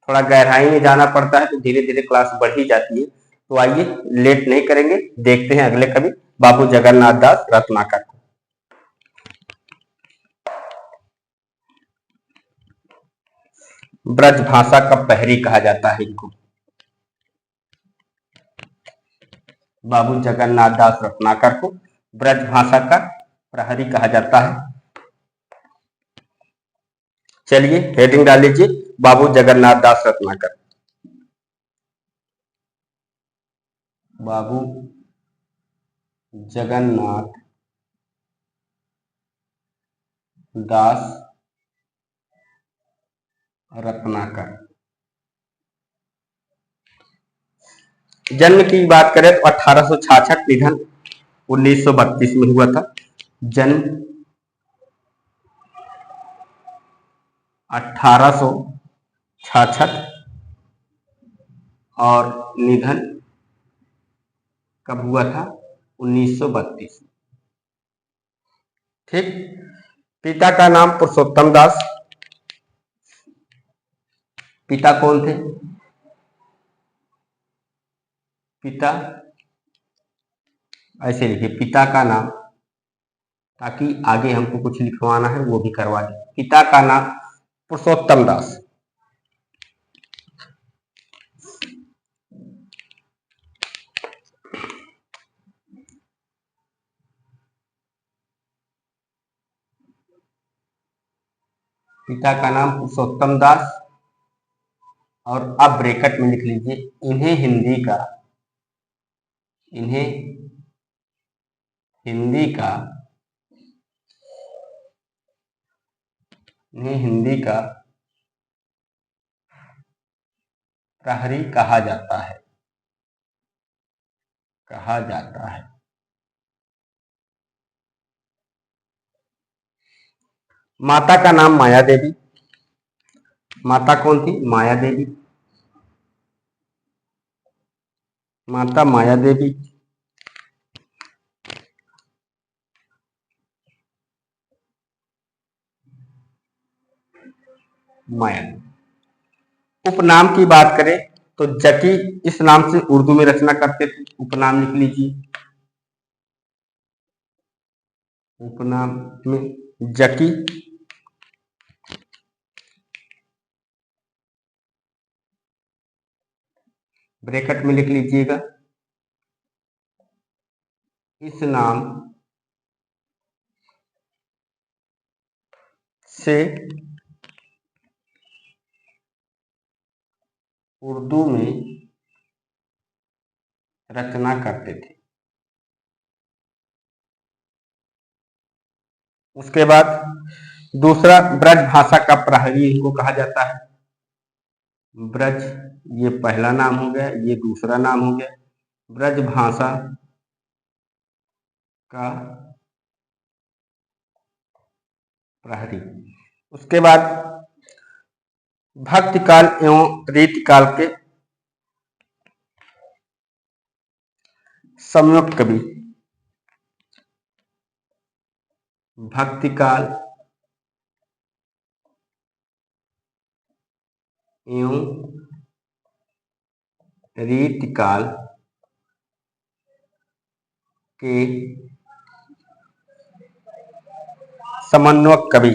थोड़ा गहराई में जाना पड़ता है तो धीरे धीरे क्लास बढ़ ही जाती है। तो आइए लेट नहीं करेंगे, देखते हैं अगले कवि बाबू जगन्नाथ दास रत्नाकर को। ब्रज भाषा का पहरी कहा जाता है इनको। बाबू जगन्नाथ दास रत्नाकर को ब्रज भाषा का प्रहरी कहा जाता है। चलिए हेडिंग डाल लीजिए, बाबू जगन्नाथ दास रत्नाकर। बाबू जगन्नाथ दास रत्नाकर। जन्म की बात करें तो 1866, निधन 1932 में हुआ था। जन्म 1866 और निधन कब हुआ था? 1932। ठीक। पिता का नाम पुरुषोत्तम दास। पिता कौन थे? पिता ऐसे लिखिए, पिता का नाम, ताकि आगे हमको कुछ लिखवाना है वो भी करवा दें। पिता का नाम पुरुषोत्तम दास। पिता का नाम पुरुषोत्तम दास। और अब ब्रैकेट में लिख लीजिए, इन्हें हिंदी का प्रहरी कहा जाता है। माता का नाम माया देवी। माता कौन थी? माया देवी। माता माया देवी। माया देवी। उपनाम की बात करें तो जकी इस नाम से उर्दू में रचना करते थे। उपनाम लिख लीजिए। उपनाम में जकी, ब्रैकेट में लिख लीजिएगा। इस नाम से उर्दू में रचना करते थे। उसके बाद दूसरा, ब्रज भाषा का प्रहरी इनको कहा जाता है। ब्रज ये पहला नाम हो गया, ये दूसरा नाम हो गया। ब्रज भाषा का प्रहरी। उसके बाद भक्ति काल एवं रीति काल के संयुक्त कवि। भक्ति काल एवं रीति काल के समन्वयक कवि।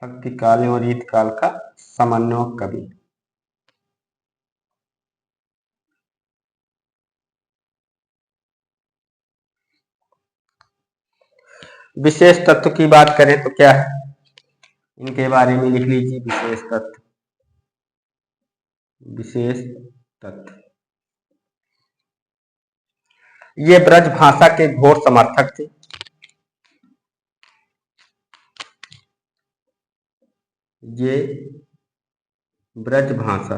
भक्ति काल एवं रीति काल का समन्वयक कवि। विशेष तत्व की बात करें तो क्या है, इनके बारे में लिख लीजिए। विशेष तत्व, विशेष तत्व, ये ब्रज भाषा के घोर समर्थक थे। ये ब्रज भाषा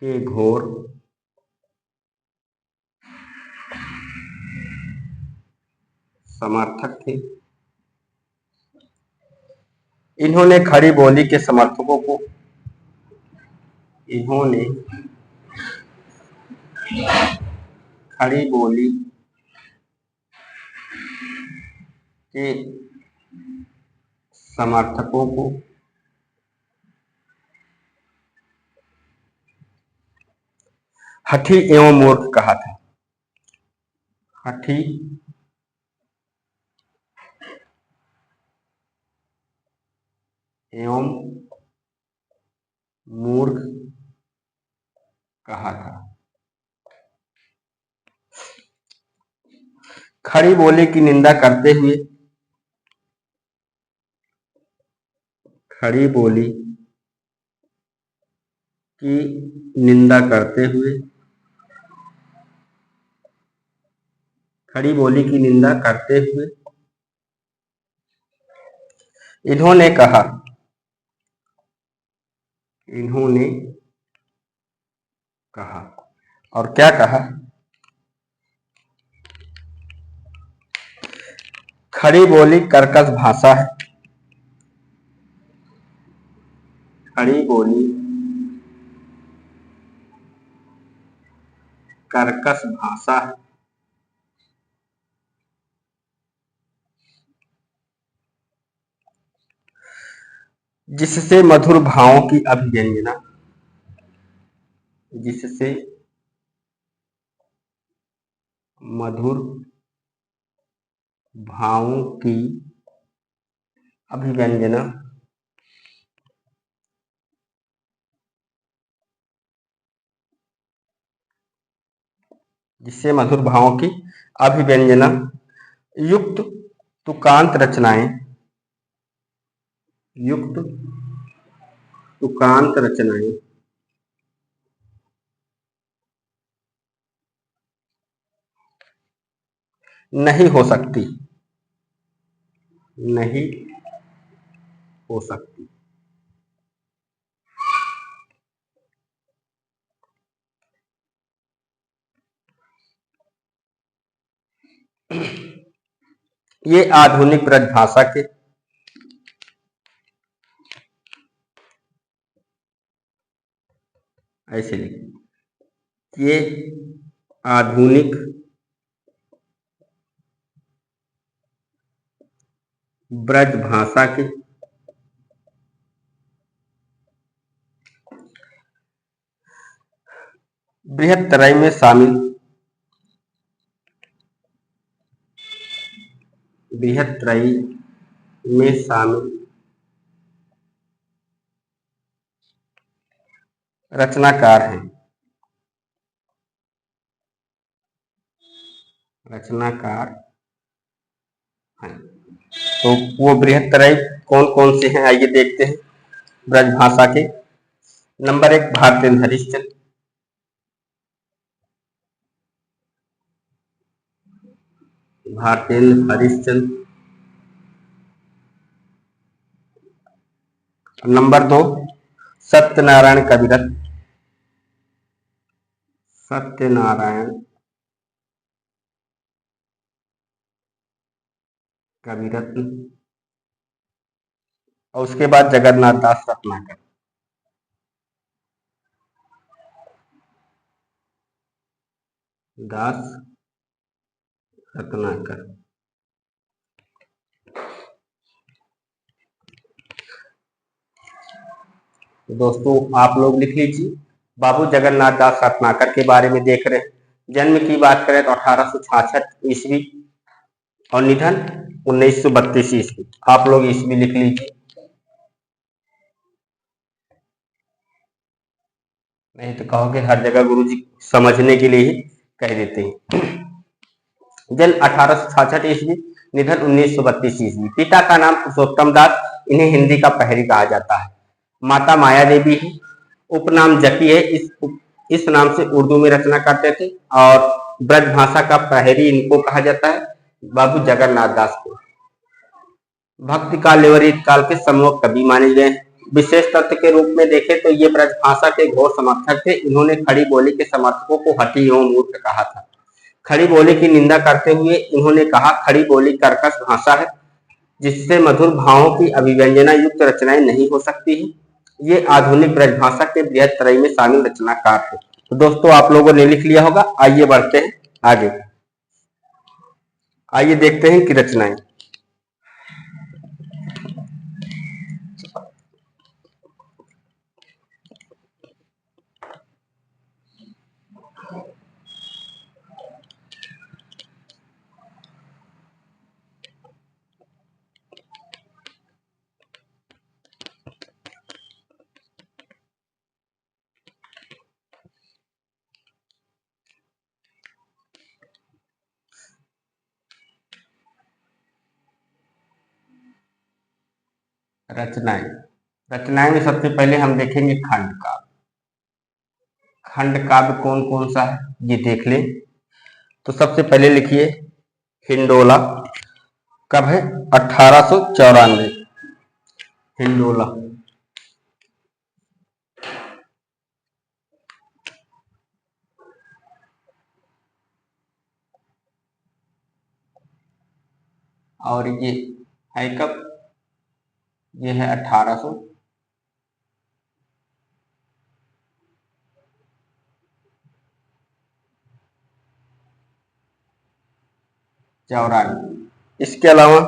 के घोर समर्थक थे। इन्होंने खड़ी बोली के समर्थकों को, इन्होंने खड़ी बोली के समर्थकों को हठी एवं मूर्ख कहा था। हठी एवं मूर्ख कहा था। खड़ी बोली की निंदा करते हुए, खड़ी बोली की निंदा करते हुए, खड़ी बोली की निंदा करते हुए इन्होंने कहा, इन्होंने कहा, और क्या कहा, खड़ी बोली कर्कश भाषा है। खड़ी बोली कर्कश भाषा है। जिससे मधुर भावों की अभिव्यंजना, जिससे मधुर भावों की अभिव्यंजना जिससे मधुर भावों की अभिव्यंजना युक्त तुकांत रचनाएं, युक्त तुकांत रचनाएं नहीं हो सकती, नहीं हो सकती। ये आधुनिक ब्रज भाषा के ऐसे लिखिए, ये आधुनिक ब्रज भाषा के बृहत्तराई में शामिल, बृहत्तराई में शामिल रचनाकार हैं, रचनाकार हैं। तो वो बृहत्तरई कौन कौन से हैं, आइए देखते हैं ब्रजभाषा के। नंबर 1 भारतेंद्र हरिश्चंद्र, भारतेंद्र हरिश्चंद्र। नंबर 2 सत्यनारायण कविरत्न, सत्यनारायण कविरत्न। और उसके बाद जगन्नाथ दास रत्नाकर, दास रत्नाकर। तो दोस्तों आप लोग लिख लीजिए। बाबू जगन्नाथ दास रत्नाकर के बारे में देख रहे हैं। जन्म की बात करें तो 1866 ईस्वी और निधन 1932 ईस्वी। आप लोग ईस्वी लिख लीजिए, नहीं तो कहोगे हर जगह गुरुजी समझने के लिए ही कह देते हैं। जन्म 1866 ईस्वी, निधन 1932 ईस्वी। पिता का नाम पुरुषोत्तम दास, इन्हें हिंदी का पहरी कहा जाता है। माता माया देवी है, उपनाम जकी है। इस नाम से उर्दू में रचना करते थे और ब्रजभाषा का पहरी इनको कहा जाता है, बाबू जगन्नाथ दास को। भक्ति काल एवं रीत काल के सम्यक कवि माने गए हैं। विशेष तथ्य के रूप में देखें तो ये ब्रजभाषा के घोर समर्थक थे। इन्होंने खड़ी बोली के समर्थकों को हठी एवं मूर्ख कहा था। खड़ी बोली की निंदा करते हुए इन्होंने कहा, खड़ी बोली कर्कश भाषा है जिससे मधुर भावों की अभिव्यंजना युक्त रचनाएं नहीं हो सकती है। ये आधुनिक ब्रजभाषा के बृहत्तरई में शामिल रचनाकार थे। तो दोस्तों आप लोगों ने लिख लिया होगा, आइए बढ़ते हैं आगे। आइए देखते हैं कि रचनाएं। रचनाएं रचनाएं में सबसे पहले हम देखेंगे खंड काव्य। खंड काव्य कौन कौन सा है ये देख लें। तो सबसे पहले लिखिए हिंडोला। कब है? 1894। हिंडोला। और ये है कब? ये है 1894। इसके अलावा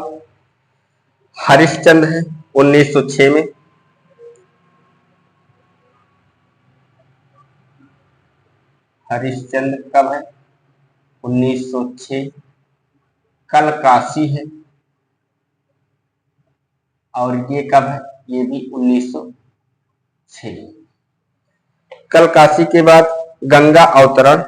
हरिश्चंद्र है 1906 में। हरिश्चंद्र कब है? 1906। कल काशी है और ये कब है? ये भी 1906। कल काशी के बाद गंगा अवतरण।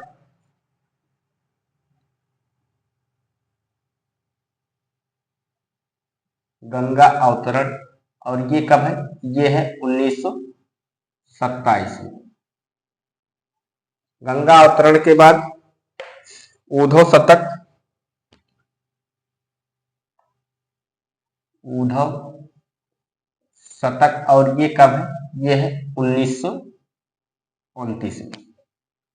गंगा अवतरण और ये कब है? ये है 1927 में। गंगा अवतरण के बाद उद्धव शतक। उद्धव शतक और ये कब है? ये है 1929 में।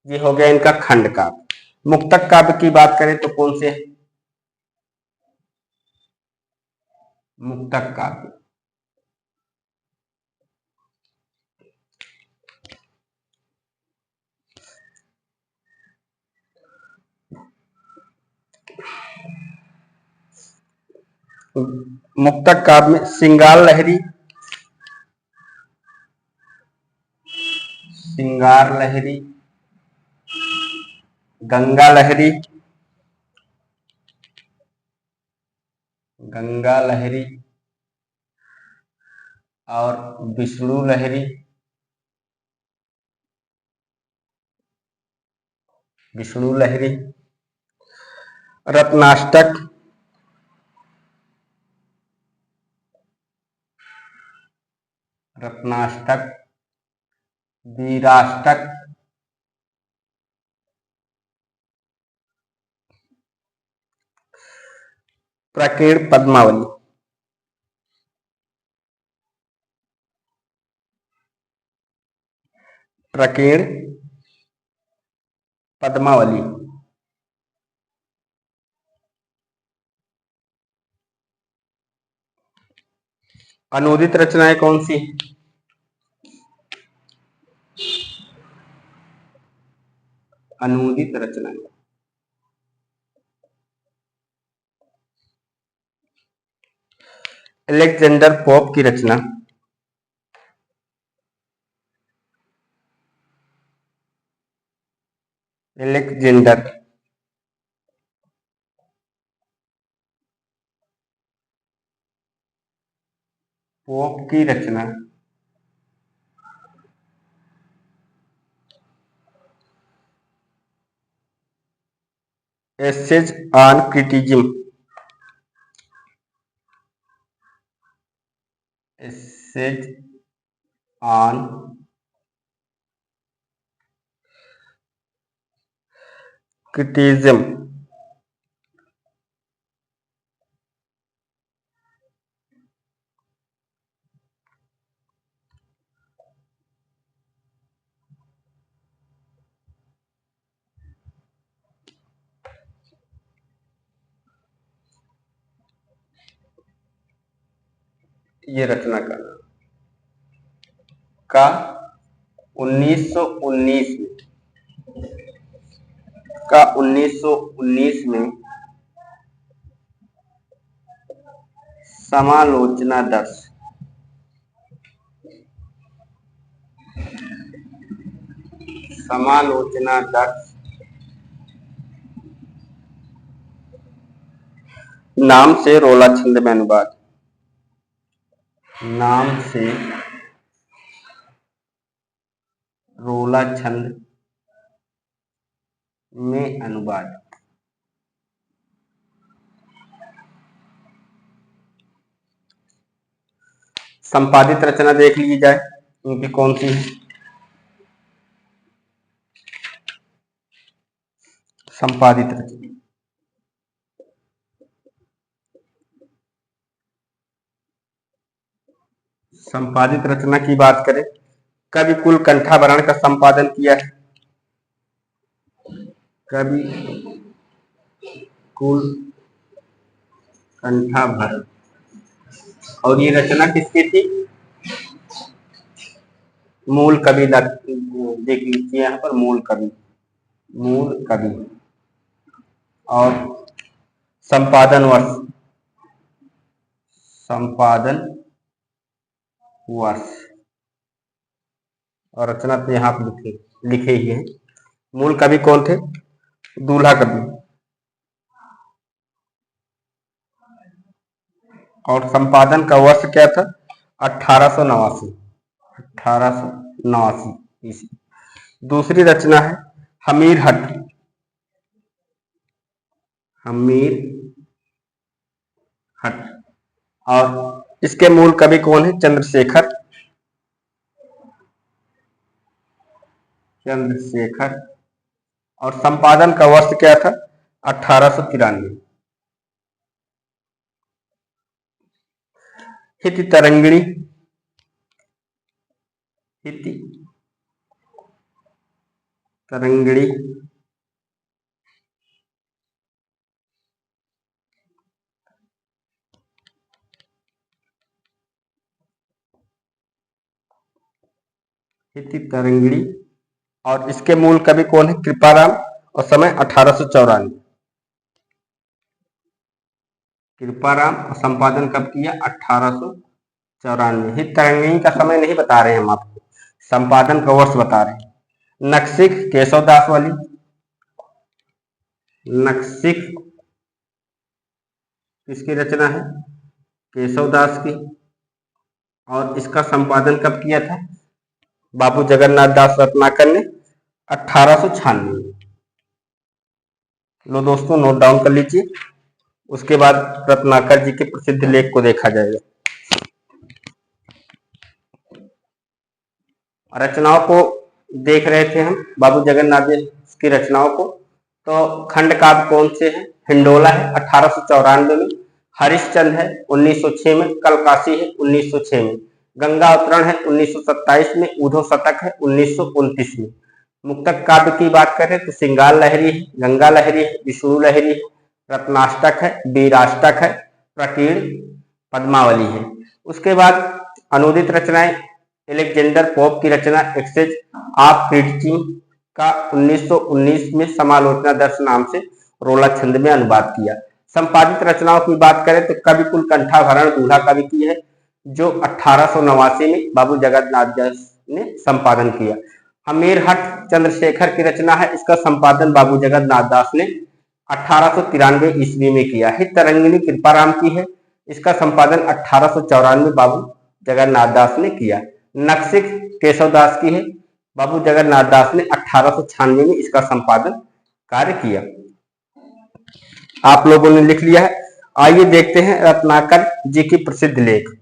ये हो गया इनका खंड काव्य। मुक्तक काव्य की बात करें तो कौन से है? मुक्तक काव्य। मुक्तक काव्य में श्रृंगार लहरी, श्रृंगार लहरी, गंगा लहरी, गंगा लहरी और विष्णु लहरी, विष्णु लहरी, रत्नाष्टक, रत्नाष्टक, वीराष्टक, प्रकीर्ण पद्मावली। प्रकीर्ण पद्मावली। अनूदित रचनाएं कौन सी? अनूदित रचनाएं अलेक्जेंडर पोप की रचना। अलेक्जेंडर पोप की रचना। Essays on criticism. Essays on criticism. ये रचना का 1919 में समालोचना दर्श। समालोचना दर्श नाम से रोला छंद में अनुवाद। नाम से रोला छंद में अनुवाद। संपादित रचना देख ली जाए, उनकी कौन सी है? संपादित रचना। संपादित रचना की बात करें, कवि कुल कंठाभरण का संपादन किया है। कवि कुल कंठाभरण। और ये रचना किसकी थी? मूल कवि देख लीजिए यहाँ पर, मूल कवि। मूल कवि और संपादन वर्ष। संपादन वर्ष और रचना तो यहाँ पर लिखे ही है। मूल कवि कौन थे? दूल्हा कवि। और संपादन का वर्ष क्या था? 1889। 1889 ईस्वी। दूसरी रचना है हमीर हट। हमीर हट और इसके मूल कवि कौन है? चंद्रशेखर। चंद्रशेखर। और संपादन का वर्ष क्या था? 1893। हित तरंगिणी। हित तरंगिणी हित तरंगिणी और इसके मूल कवि कौन है? कृपाराम। और समय 1894। कृपाराम। और संपादन कब किया? 1894। हित तरंगिणी का समय नहीं बता रहे हैं हम आपको, संपादन का वर्ष बता रहे हैं। नखशिख केशव दास वाली। नखशिख किसकी रचना है? केशव दास की। और इसका संपादन कब किया था? बाबू जगन्नाथ दास रत्नाकर ने 1896 में। लो दोस्तों, नोट डाउन कर लीजिए, उसके बाद रत्नाकर जी के प्रसिद्ध लेख को देखा जाएगा। रचनाओं को देख रहे थे हम बाबू जगन्नाथ दास की रचनाओं को। तो खंड काव्य कौन से हैं? हिंडोला है 1894 में, हरिश्चंद्र है 1906 में, कलकासी है 1906 में, गंगा अवतरण है 1927 में, उद्धव शतक है 1929 में। मुक्तक काव्य की बात करें तो श्रृंगार लहरी है, गंगा लहरी है, विष्णु लहरी है, रत्नाष्टक है, वीराष्टक है, प्रकीर्ण, पद्मावली है। उसके बाद अनुदित रचनाएं, एलेक्जेंडर पोप की रचना एक्सेज ऑफ क्रिटिसिज्म का 1919 में समालोचना दर्श नाम से रोला छंद में अनुवाद किया। संपादित रचनाओं की बात करें तो कविकुल कंठाभरण दूल्हा कवि की है, जो 1889 में बाबू जगन्नाथ दास ने संपादन किया। हमीरहट चंद्रशेखर की रचना है, इसका संपादन बाबू जगन्नाथ दास ने 1893 ईस्वी में किया। हित तरंगिणी कृपाराम की है, इसका संपादन 1894 बाबू जगन्नाथ दास ने किया। नक्सिक केशव दास की है, बाबू जगन्नाथ दास ने 1896 में इसका संपादन कार्य किया। आप लोगों ने लिख लिया है। आइए देखते हैं रत्नाकर जी की प्रसिद्ध लेख।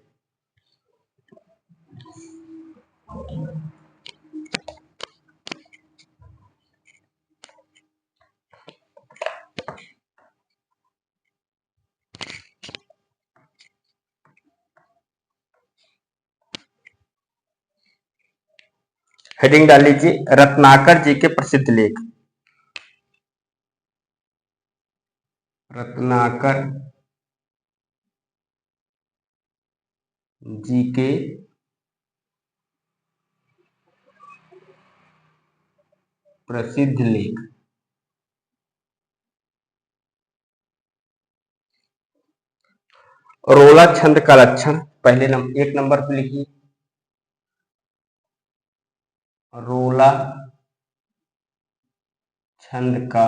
हेडिंग डाल लीजिए, रत्नाकर जी के प्रसिद्ध लेख। रत्नाकर जी के प्रसिद्ध लेख। रोला छंद का लक्षण पहले एक नंबर पे लिखिए, रोला छंद का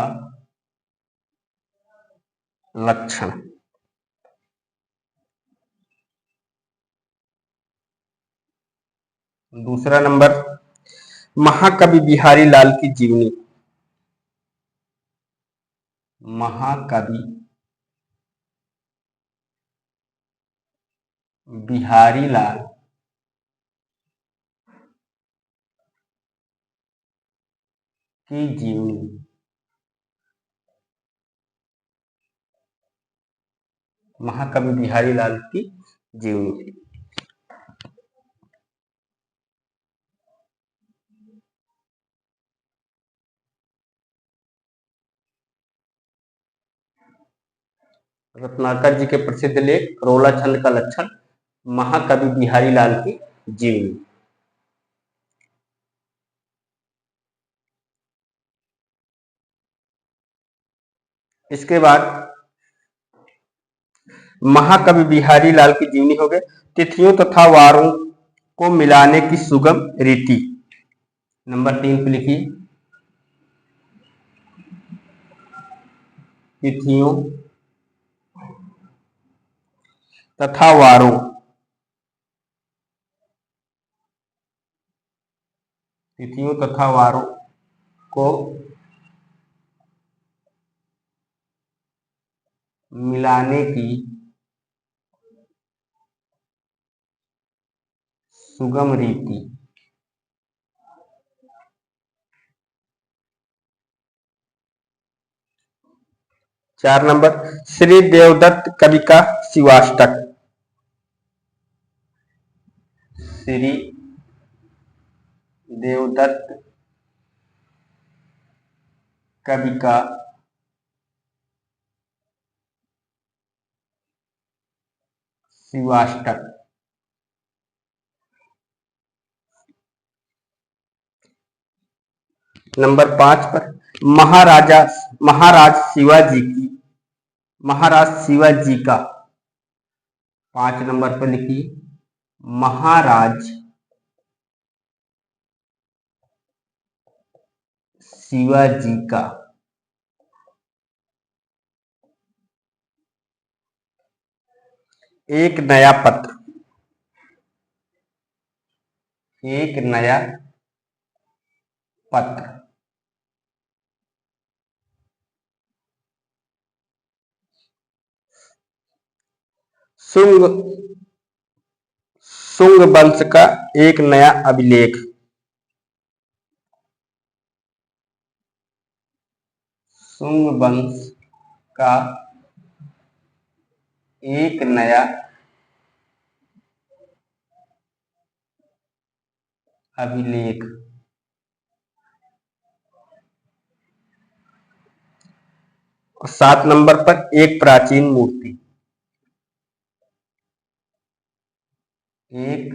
लक्षण। दूसरा नंबर, महाकवि बिहारी लाल की जीवनी। महाकवि बिहारी लाल की जीवनी। महाकवि बिहारी लाल की जीवनी। रत्नाकर जी के प्रसिद्ध लेख, रोला छंद का लक्षण, महाकवि बिहारी लाल की जीवनी। इसके बाद महाकवि बिहारी लाल की जीवनी हो गए। तिथियों तथा वारों को मिलाने की सुगम रीति। नंबर 3 पे लिखिए, तिथियों तथा वारों तिथियों तथा वारों को मिलाने की सुगम रीति। चार नंबर, श्री देवदत्त कवि का शिवाष्टक। श्री देवदत्त कवि का शिवाष्टक। नंबर 5 पर महाराज शिवाजी का 5 नंबर पर लिखिए, महाराज शिवाजी का एक नया पत्र। एक नया पत्र। शुंग वंश का एक नया अभिलेख। शुंग वंश का एक नया अभिलेख। और 7 नंबर पर एक प्राचीन मूर्ति। एक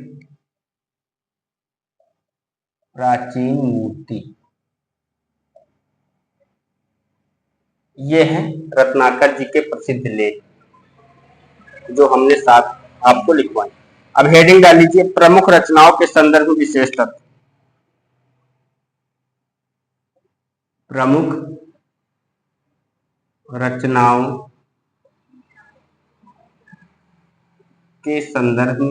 प्राचीन मूर्ति, ये है रत्नाकर जी के प्रसिद्ध लेख जो हमने साथ आपको लिखवाए। अब हेडिंग डाल लीजिए, प्रमुख रचनाओं के संदर्भ में विशेष तथ्य। प्रमुख रचनाओं के संदर्भ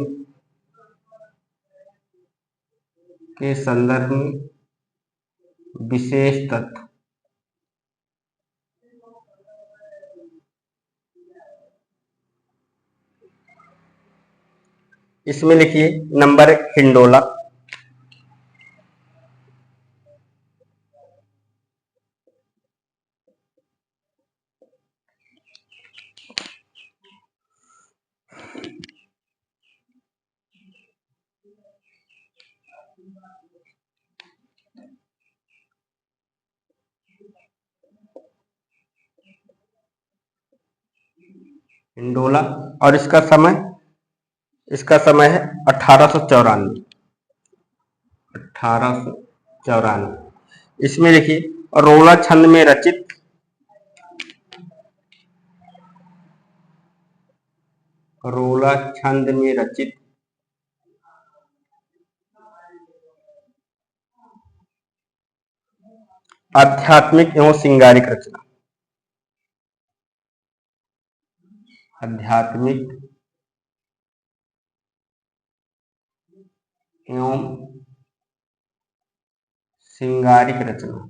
में विशेष तथ्य। इसमें लिखिए नंबर 1 हिंडोला, हिंडोला, और इसका समय है 1894। 1894। इसमें लिखिए रोला छंद में रचित आध्यात्मिक एवं श्रृंगारिक रचना। आध्यात्मिक एवं श्रृंगारिक रचना।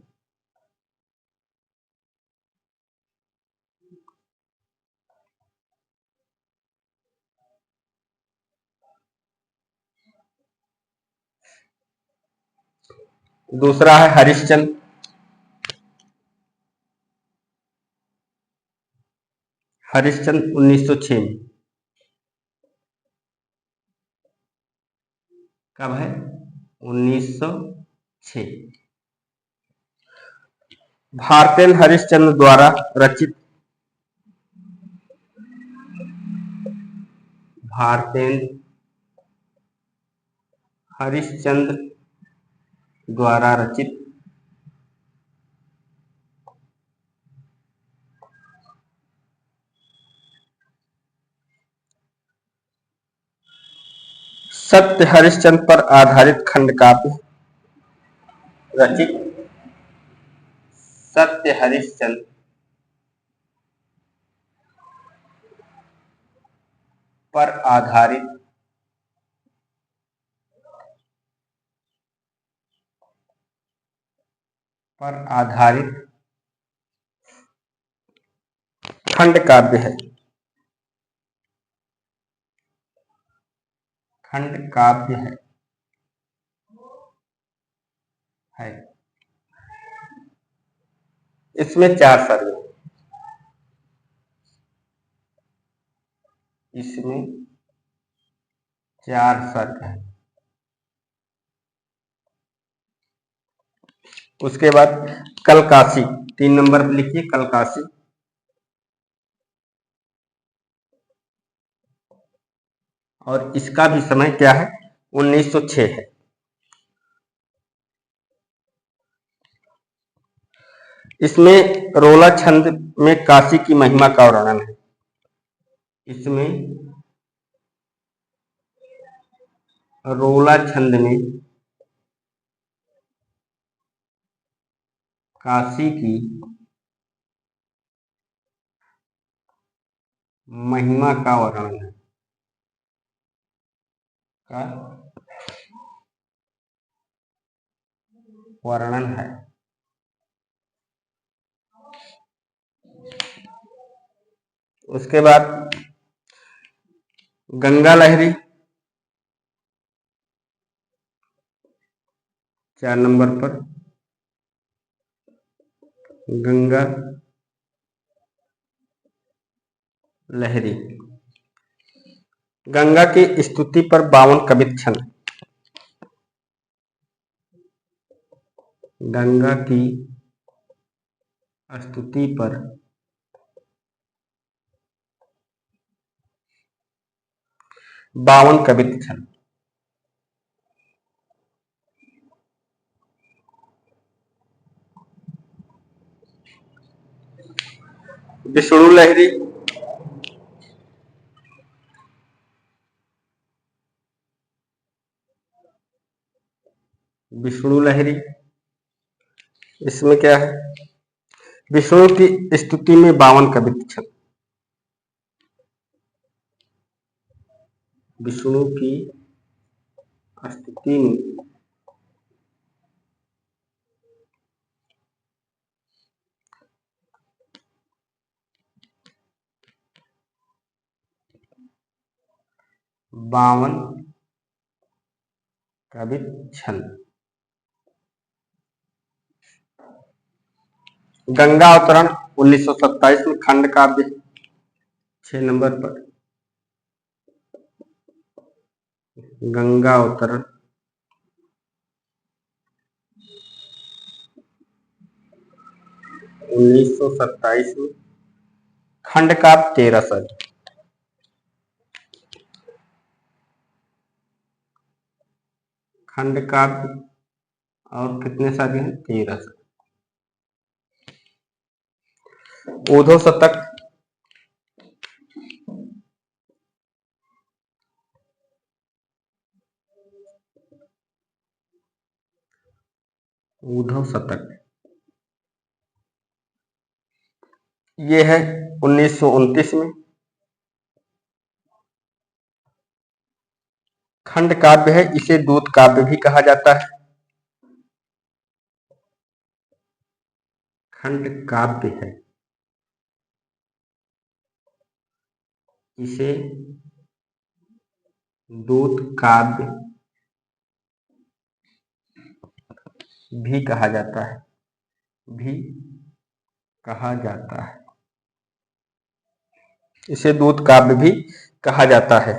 दूसरा है हरिश्चंद्र। हरिश्चंद्र 1906 में। कब है? 1906। भारतेंद्र हरिश्चंद्र द्वारा रचित भारतेंद्र हरिश्चंद्र द्वारा रचित सत्य हरिश्चंद्र पर आधारित खंड काव्य रचित। सत्य हरिश्चंद्र पर आधारित खंड काव्य है। खंड काव्य है। इसमें 4 सर्ग हैं। इसमें 4 सर्ग हैं। उसके बाद कलकासी 3 नंबर पर लिखिए कलकासी। और इसका भी समय क्या है? 1906 है। इसमें रोला छंद में काशी की महिमा का वर्णन है। इसमें रोला छंद में काशी की महिमा का वर्णन है। उसके बाद गंगा लहरी 4 नंबर पर। गंगा लहरी। गंगा की स्तुति पर 52 कवित छंद। गंगा की स्तुति पर 52 कवित छंद। विष्णु लहरी। विष्णु लहरी, इसमें क्या है? विष्णु की स्तुति में 52 कवित छंद। विष्णु की स्तुति में 52 कवित छंद। गंगा अवतरण 1927 में खंड काव्य 6 नंबर पर। गंगा अवतरण 1927 में खंड काव्य 13 सर। खंड काव्य और कितने सारे हैं? 13 सारे। ऊधव शतक ऊधव शतक ये है 1929 में। खंड काव्य है, इसे दूत काव्य भी कहा जाता है। खंड काव्य है, इसे दूत काव्य भी कहा जाता है। भी कहा जाता है, इसे दूत काव्य भी कहा जाता है।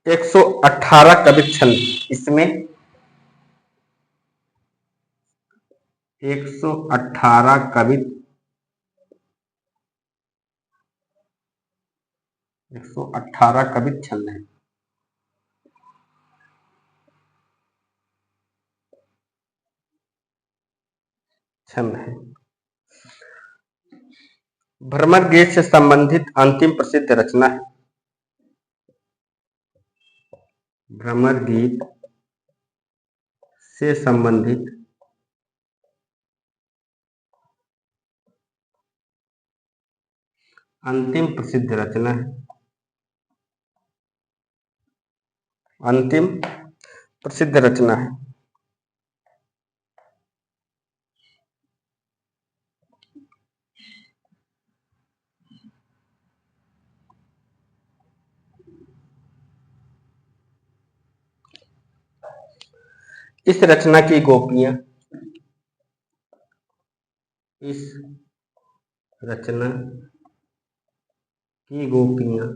118 कवित छंद, इसमें 118 कवित 118 कवित छंद है। छंद है। भ्रमर गीत से संबंधित अंतिम प्रसिद्ध रचना है। भ्रमर गीत से संबंधित अंतिम प्रसिद्ध रचना है। अंतिम प्रसिद्ध रचना है। इस रचना की गोपियां, इस रचना की गोपियां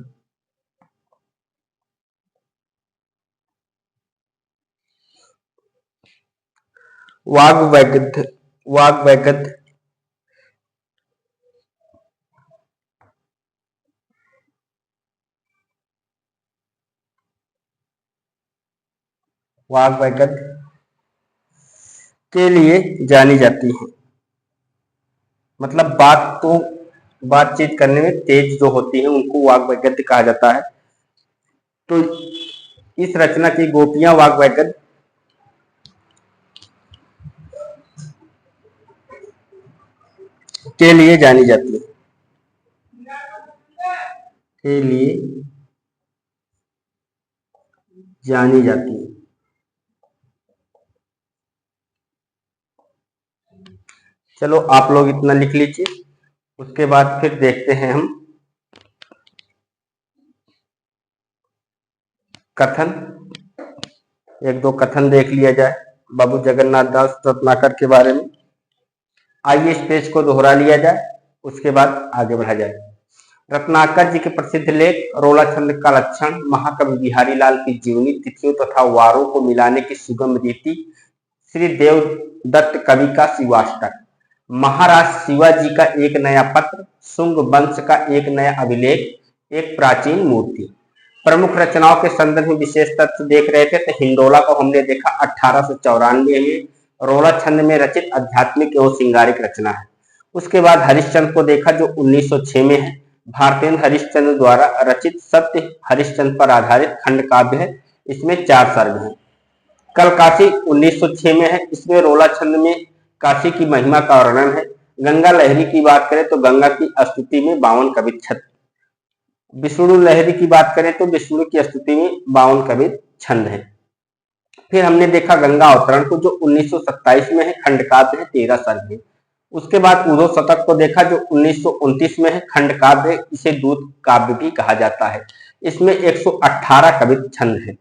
वाग्वैगद्य वाग्वैगद्य वाग्वैगद्य के लिए जानी जाती है। मतलब बातचीत करने में तेज जो होती है उनको वाग्वैगद्य कहा जाता है। तो इस रचना की गोपियां वाग्वैगद्य के लिए जानी जाती है। के लिए जानी जाती है। चलो आप लोग इतना लिख लीजिए, उसके बाद फिर देखते हैं हम कथन। एक दो कथन देख लिया जाए बाबू जगन्नाथ दास रत्नाकर के बारे में। आइए इस पेज को दोहरा लिया जाए, उसके बाद आगे बढ़ा जाए। रत्नाकर जी के प्रसिद्ध लेख रोला छंद का लक्षण, महाकवि बिहारी लाल की जीवनी, तिथियों तथा वारों को मिलाने की सुगम रीति, श्री देवदत्त कवि का शिवाष्टक, महाराज शिवाजी का एक नया पत्र, शुंग वंश का एक नया अभिलेख, एक प्राचीन मूर्ति। प्रमुख रचनाओं के संदर्भ में विशेष तथ्य देख रहे थे तो हिंडोला को हमने देखा 1894 में, रोला छंद में रचित आध्यात्मिक एवं श्रृंगारिक रचना है। उसके बाद हरिश्चंद्र को देखा जो 1906 में है, भारतेंद्र हरिश्चंद्र द्वारा रचित सत्य हरिश्चंद्र पर आधारित खंड काव्य है, इसमें 4 सर्ग हैं। कल काशी 1906 में है, इसमें रोला छंद में काशी की महिमा का वर्णन है। गंगा लहरी की बात करें तो गंगा की स्तुति में 52 कवित छंद, विष्णु लहरी की बात करें तो विष्णु की स्तुति में 52 कवित छंद है। फिर हमने देखा गंगा अवतरण को जो 1927 में है, खंड काव्य है, 13 सर्ग है। उसके बाद उद्धव शतक को देखा जो 1929 में है, खंड काव्य, इसे दूत काव्य भी कहा जाता है, इसमें 118 कवित छंद है।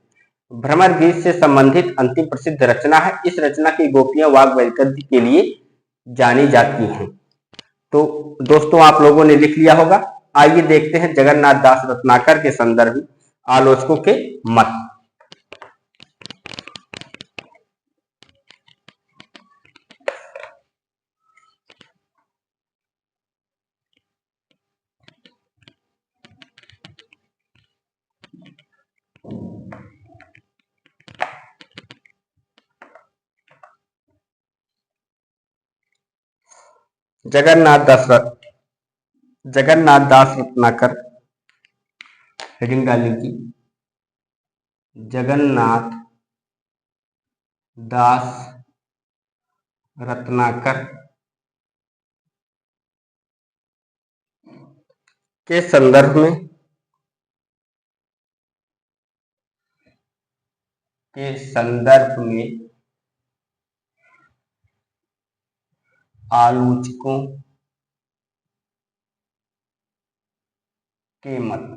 भ्रमर गीत से संबंधित अंतिम प्रसिद्ध रचना है, इस रचना की गोपियां वाग वैदगद्य के लिए जानी जाती हैं। तो दोस्तों आप लोगों ने लिख लिया होगा। आइए देखते हैं जगन्नाथ दास रत्नाकर के संदर्भ में आलोचकों के मत। जगन्नाथ दास रत्नाकर, हेडिंग डालेंगे जगन्नाथ दास रत्नाकर के संदर्भ में आलोचकों के मत।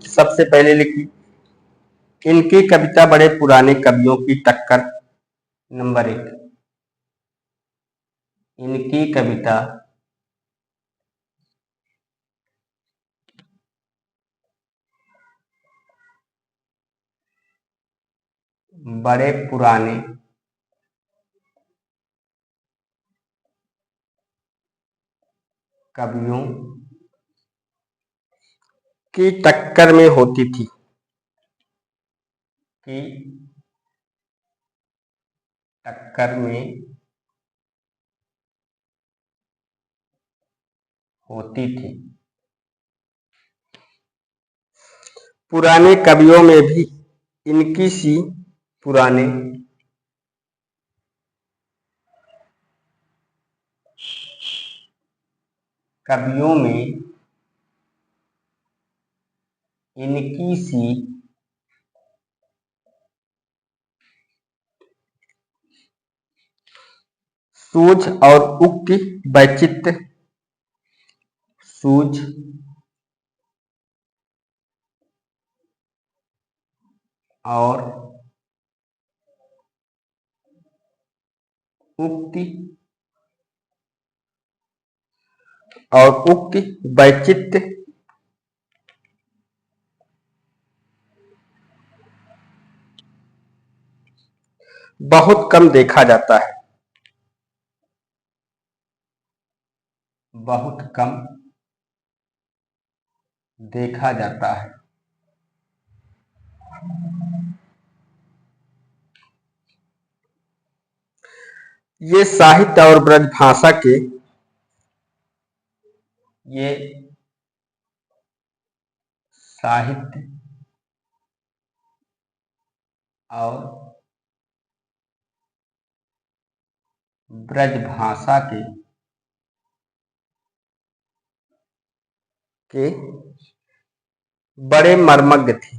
सबसे पहले लिखी, इनकी कविता बड़े पुराने कवियों की टक्कर। नंबर 1, इनकी कविता बड़े पुराने कवियों की टक्कर में होती थी, की टक्कर में होती थी। पुराने कवियों में भी इनकी सी पुराने कवियों में इनकी सी सूझ और उक्ति वैचित्र्य, सूझ और उक्ति वैचित्र्य बहुत कम देखा जाता है, बहुत कम देखा जाता है। ये साहित्य और ब्रज भाषा के साहित्य और ब्रज भाषा के बड़े मर्मज्ञ थे,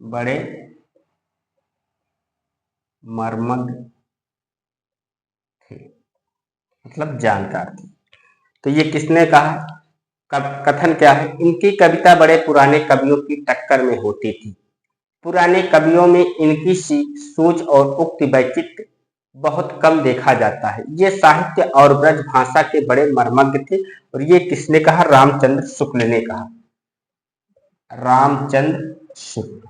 बड़े मर्मज्ञ थे, मतलब जानकार थे। तो ये किसने कहा, कथन क्या है, इनकी कविता बड़े पुराने कवियों की टक्कर में होती थी। पुराने कवियों में इनकी सूझ और उक्ति वैचित्र्य बहुत कम देखा जाता है। ये साहित्य और ब्रज भाषा के बड़े मर्मज्ञ थे। और ये किसने कहा? रामचंद्र शुक्ल ने कहा। रामचंद्र शुक्ल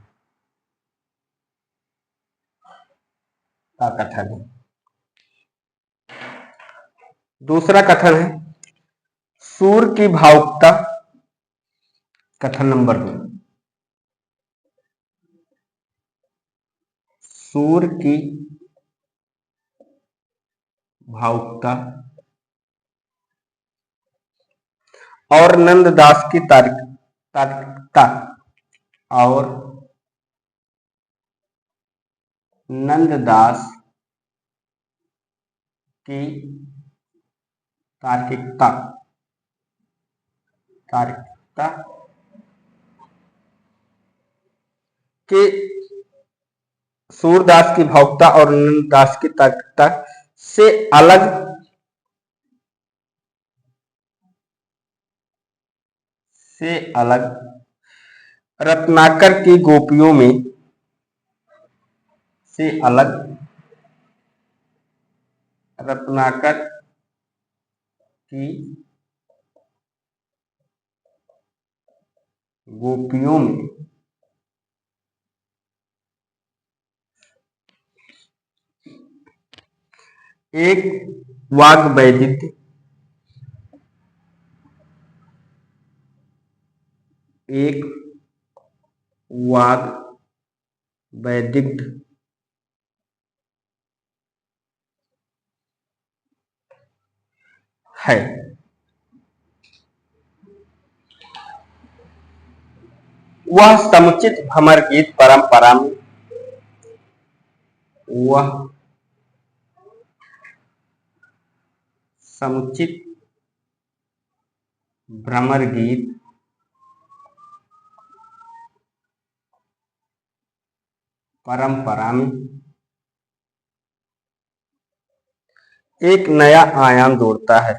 का कथन है। दूसरा कथन है सूर की भावुकता। कथन नंबर 2, सूर की भावुकता और नंददास की तार्किकता और नंददास की तार्किकता के सूरदास की भावुकता और नंददास की तार्किकता से अलग रत्नाकर की गोपियों में रत्नाकर की गोपियों में एक वाग वैदित्य है। वह समुचित भ्रमर गीत परंपरा में एक नया आयाम जोड़ता है।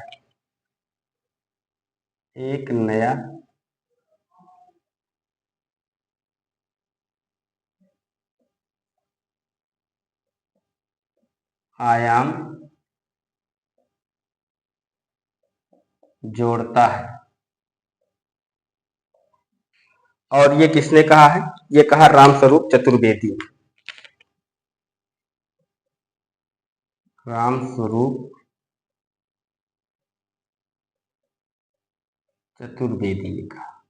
और ये किसने कहा है? ये कहा रामस्वरूप चतुर्वेदी। ने कहा।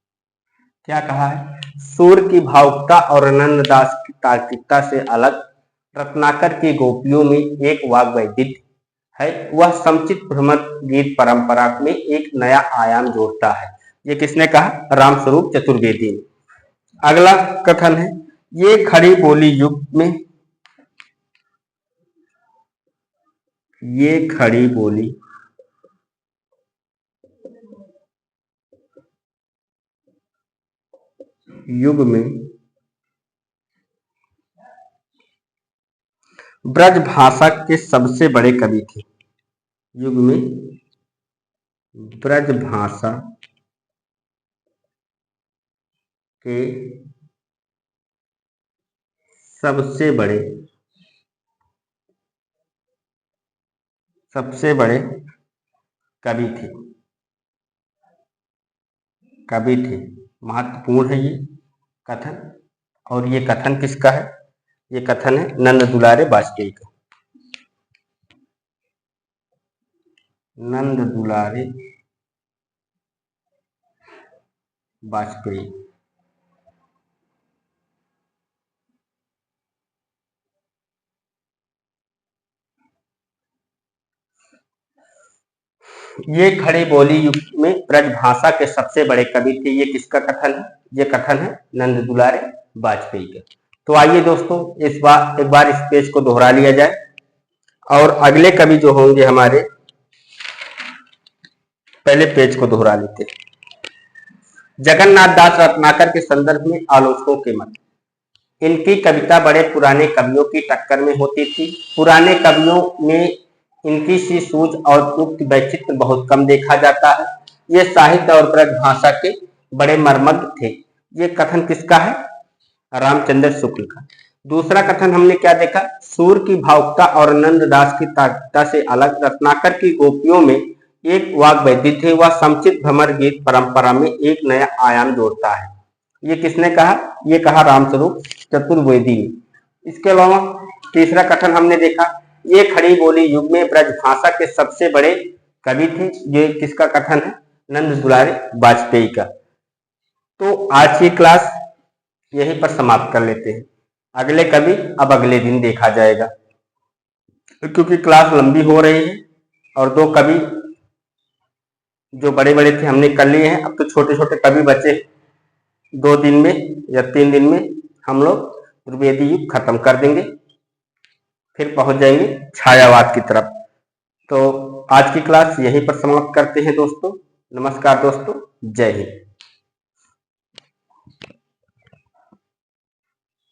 क्या कहा है? सूर की भावुकता और नंददास की तार्किकता से अलग रत्नाकर की गोपियों में एक वाग वैदित्य है। वह समुचित भ्रमर गीत परंपरा में एक नया आयाम जोड़ता है। ये किसने कहा? रामस्वरूप चतुर्वेदी ने। अगला कथन है ये खड़ी बोली युग में ब्रज भाषा के सबसे बड़े कवि थे। ब्रज भाषा के सबसे बड़े कवि थे। महत्वपूर्ण है ये कथन। और ये कथन किसका है? ये कथन है नंद दुलारे वाजपेयी का। नंद दुलारे वाजपेयी। ये खड़ी बोली युग में ब्रज भाषा के सबसे बड़े कवि थे। ये किसका कथन है? ये कथन है नंद दुलारे वाजपेयी का। तो आइए दोस्तों एक बार इस पेज को दोहरा लिया जाए और अगले कवि जो होंगे हमारे, पहले पेज को दोहरा लेते हैं। जगन्नाथ दास रत्नाकर के संदर्भ में आलोचकों के मत। इनकी कविता बड़े पुराने कवियों की टक्कर में होती थी। पुराने कवियों में इनकी सी सूझ और उक्त वैचित्र बहुत कम देखा जाता है। ये साहित्य और ब्रज भाषा के बड़े मर्मज्ञ थे। ये कथन किसका है? रामचंद्र शुक्ल का। दूसरा कथन हमने क्या देखा, सूर की भावुकता और नंददास की तार्किकता से अलग रत्नाकर की गोपियों में एक वाग वैदिध्य व समुचित भ्रमर गीत परंपरा में एक नया आयाम जोड़ता है। ये किसने कहा, ये कहा रामस्वरूप चतुर्वेदी ने। इसके अलावा तीसरा कथन हमने देखा, ये खड़ी बोली युग में ब्रज भाषा के सबसे बड़े कवि थे। ये किसका कथन है, नंद दुलारे वाजपेयी का। तो आज की क्लास यहीं पर समाप्त कर लेते हैं। अगले कवि अब अगले दिन देखा जाएगा, क्योंकि क्लास लंबी हो रही है और दो कवि जो बड़े बड़े थे हमने कर लिए हैं। अब तो छोटे छोटे कवि बचे, 2 दिन में या 3 दिन में हम लोग त्रिवेदी युग खत्म कर देंगे, फिर पहुंच जाएंगे छायावाद की तरफ। तो आज की क्लास यहीं पर समाप्त करते हैं दोस्तों। नमस्कार दोस्तों, जय हिंद।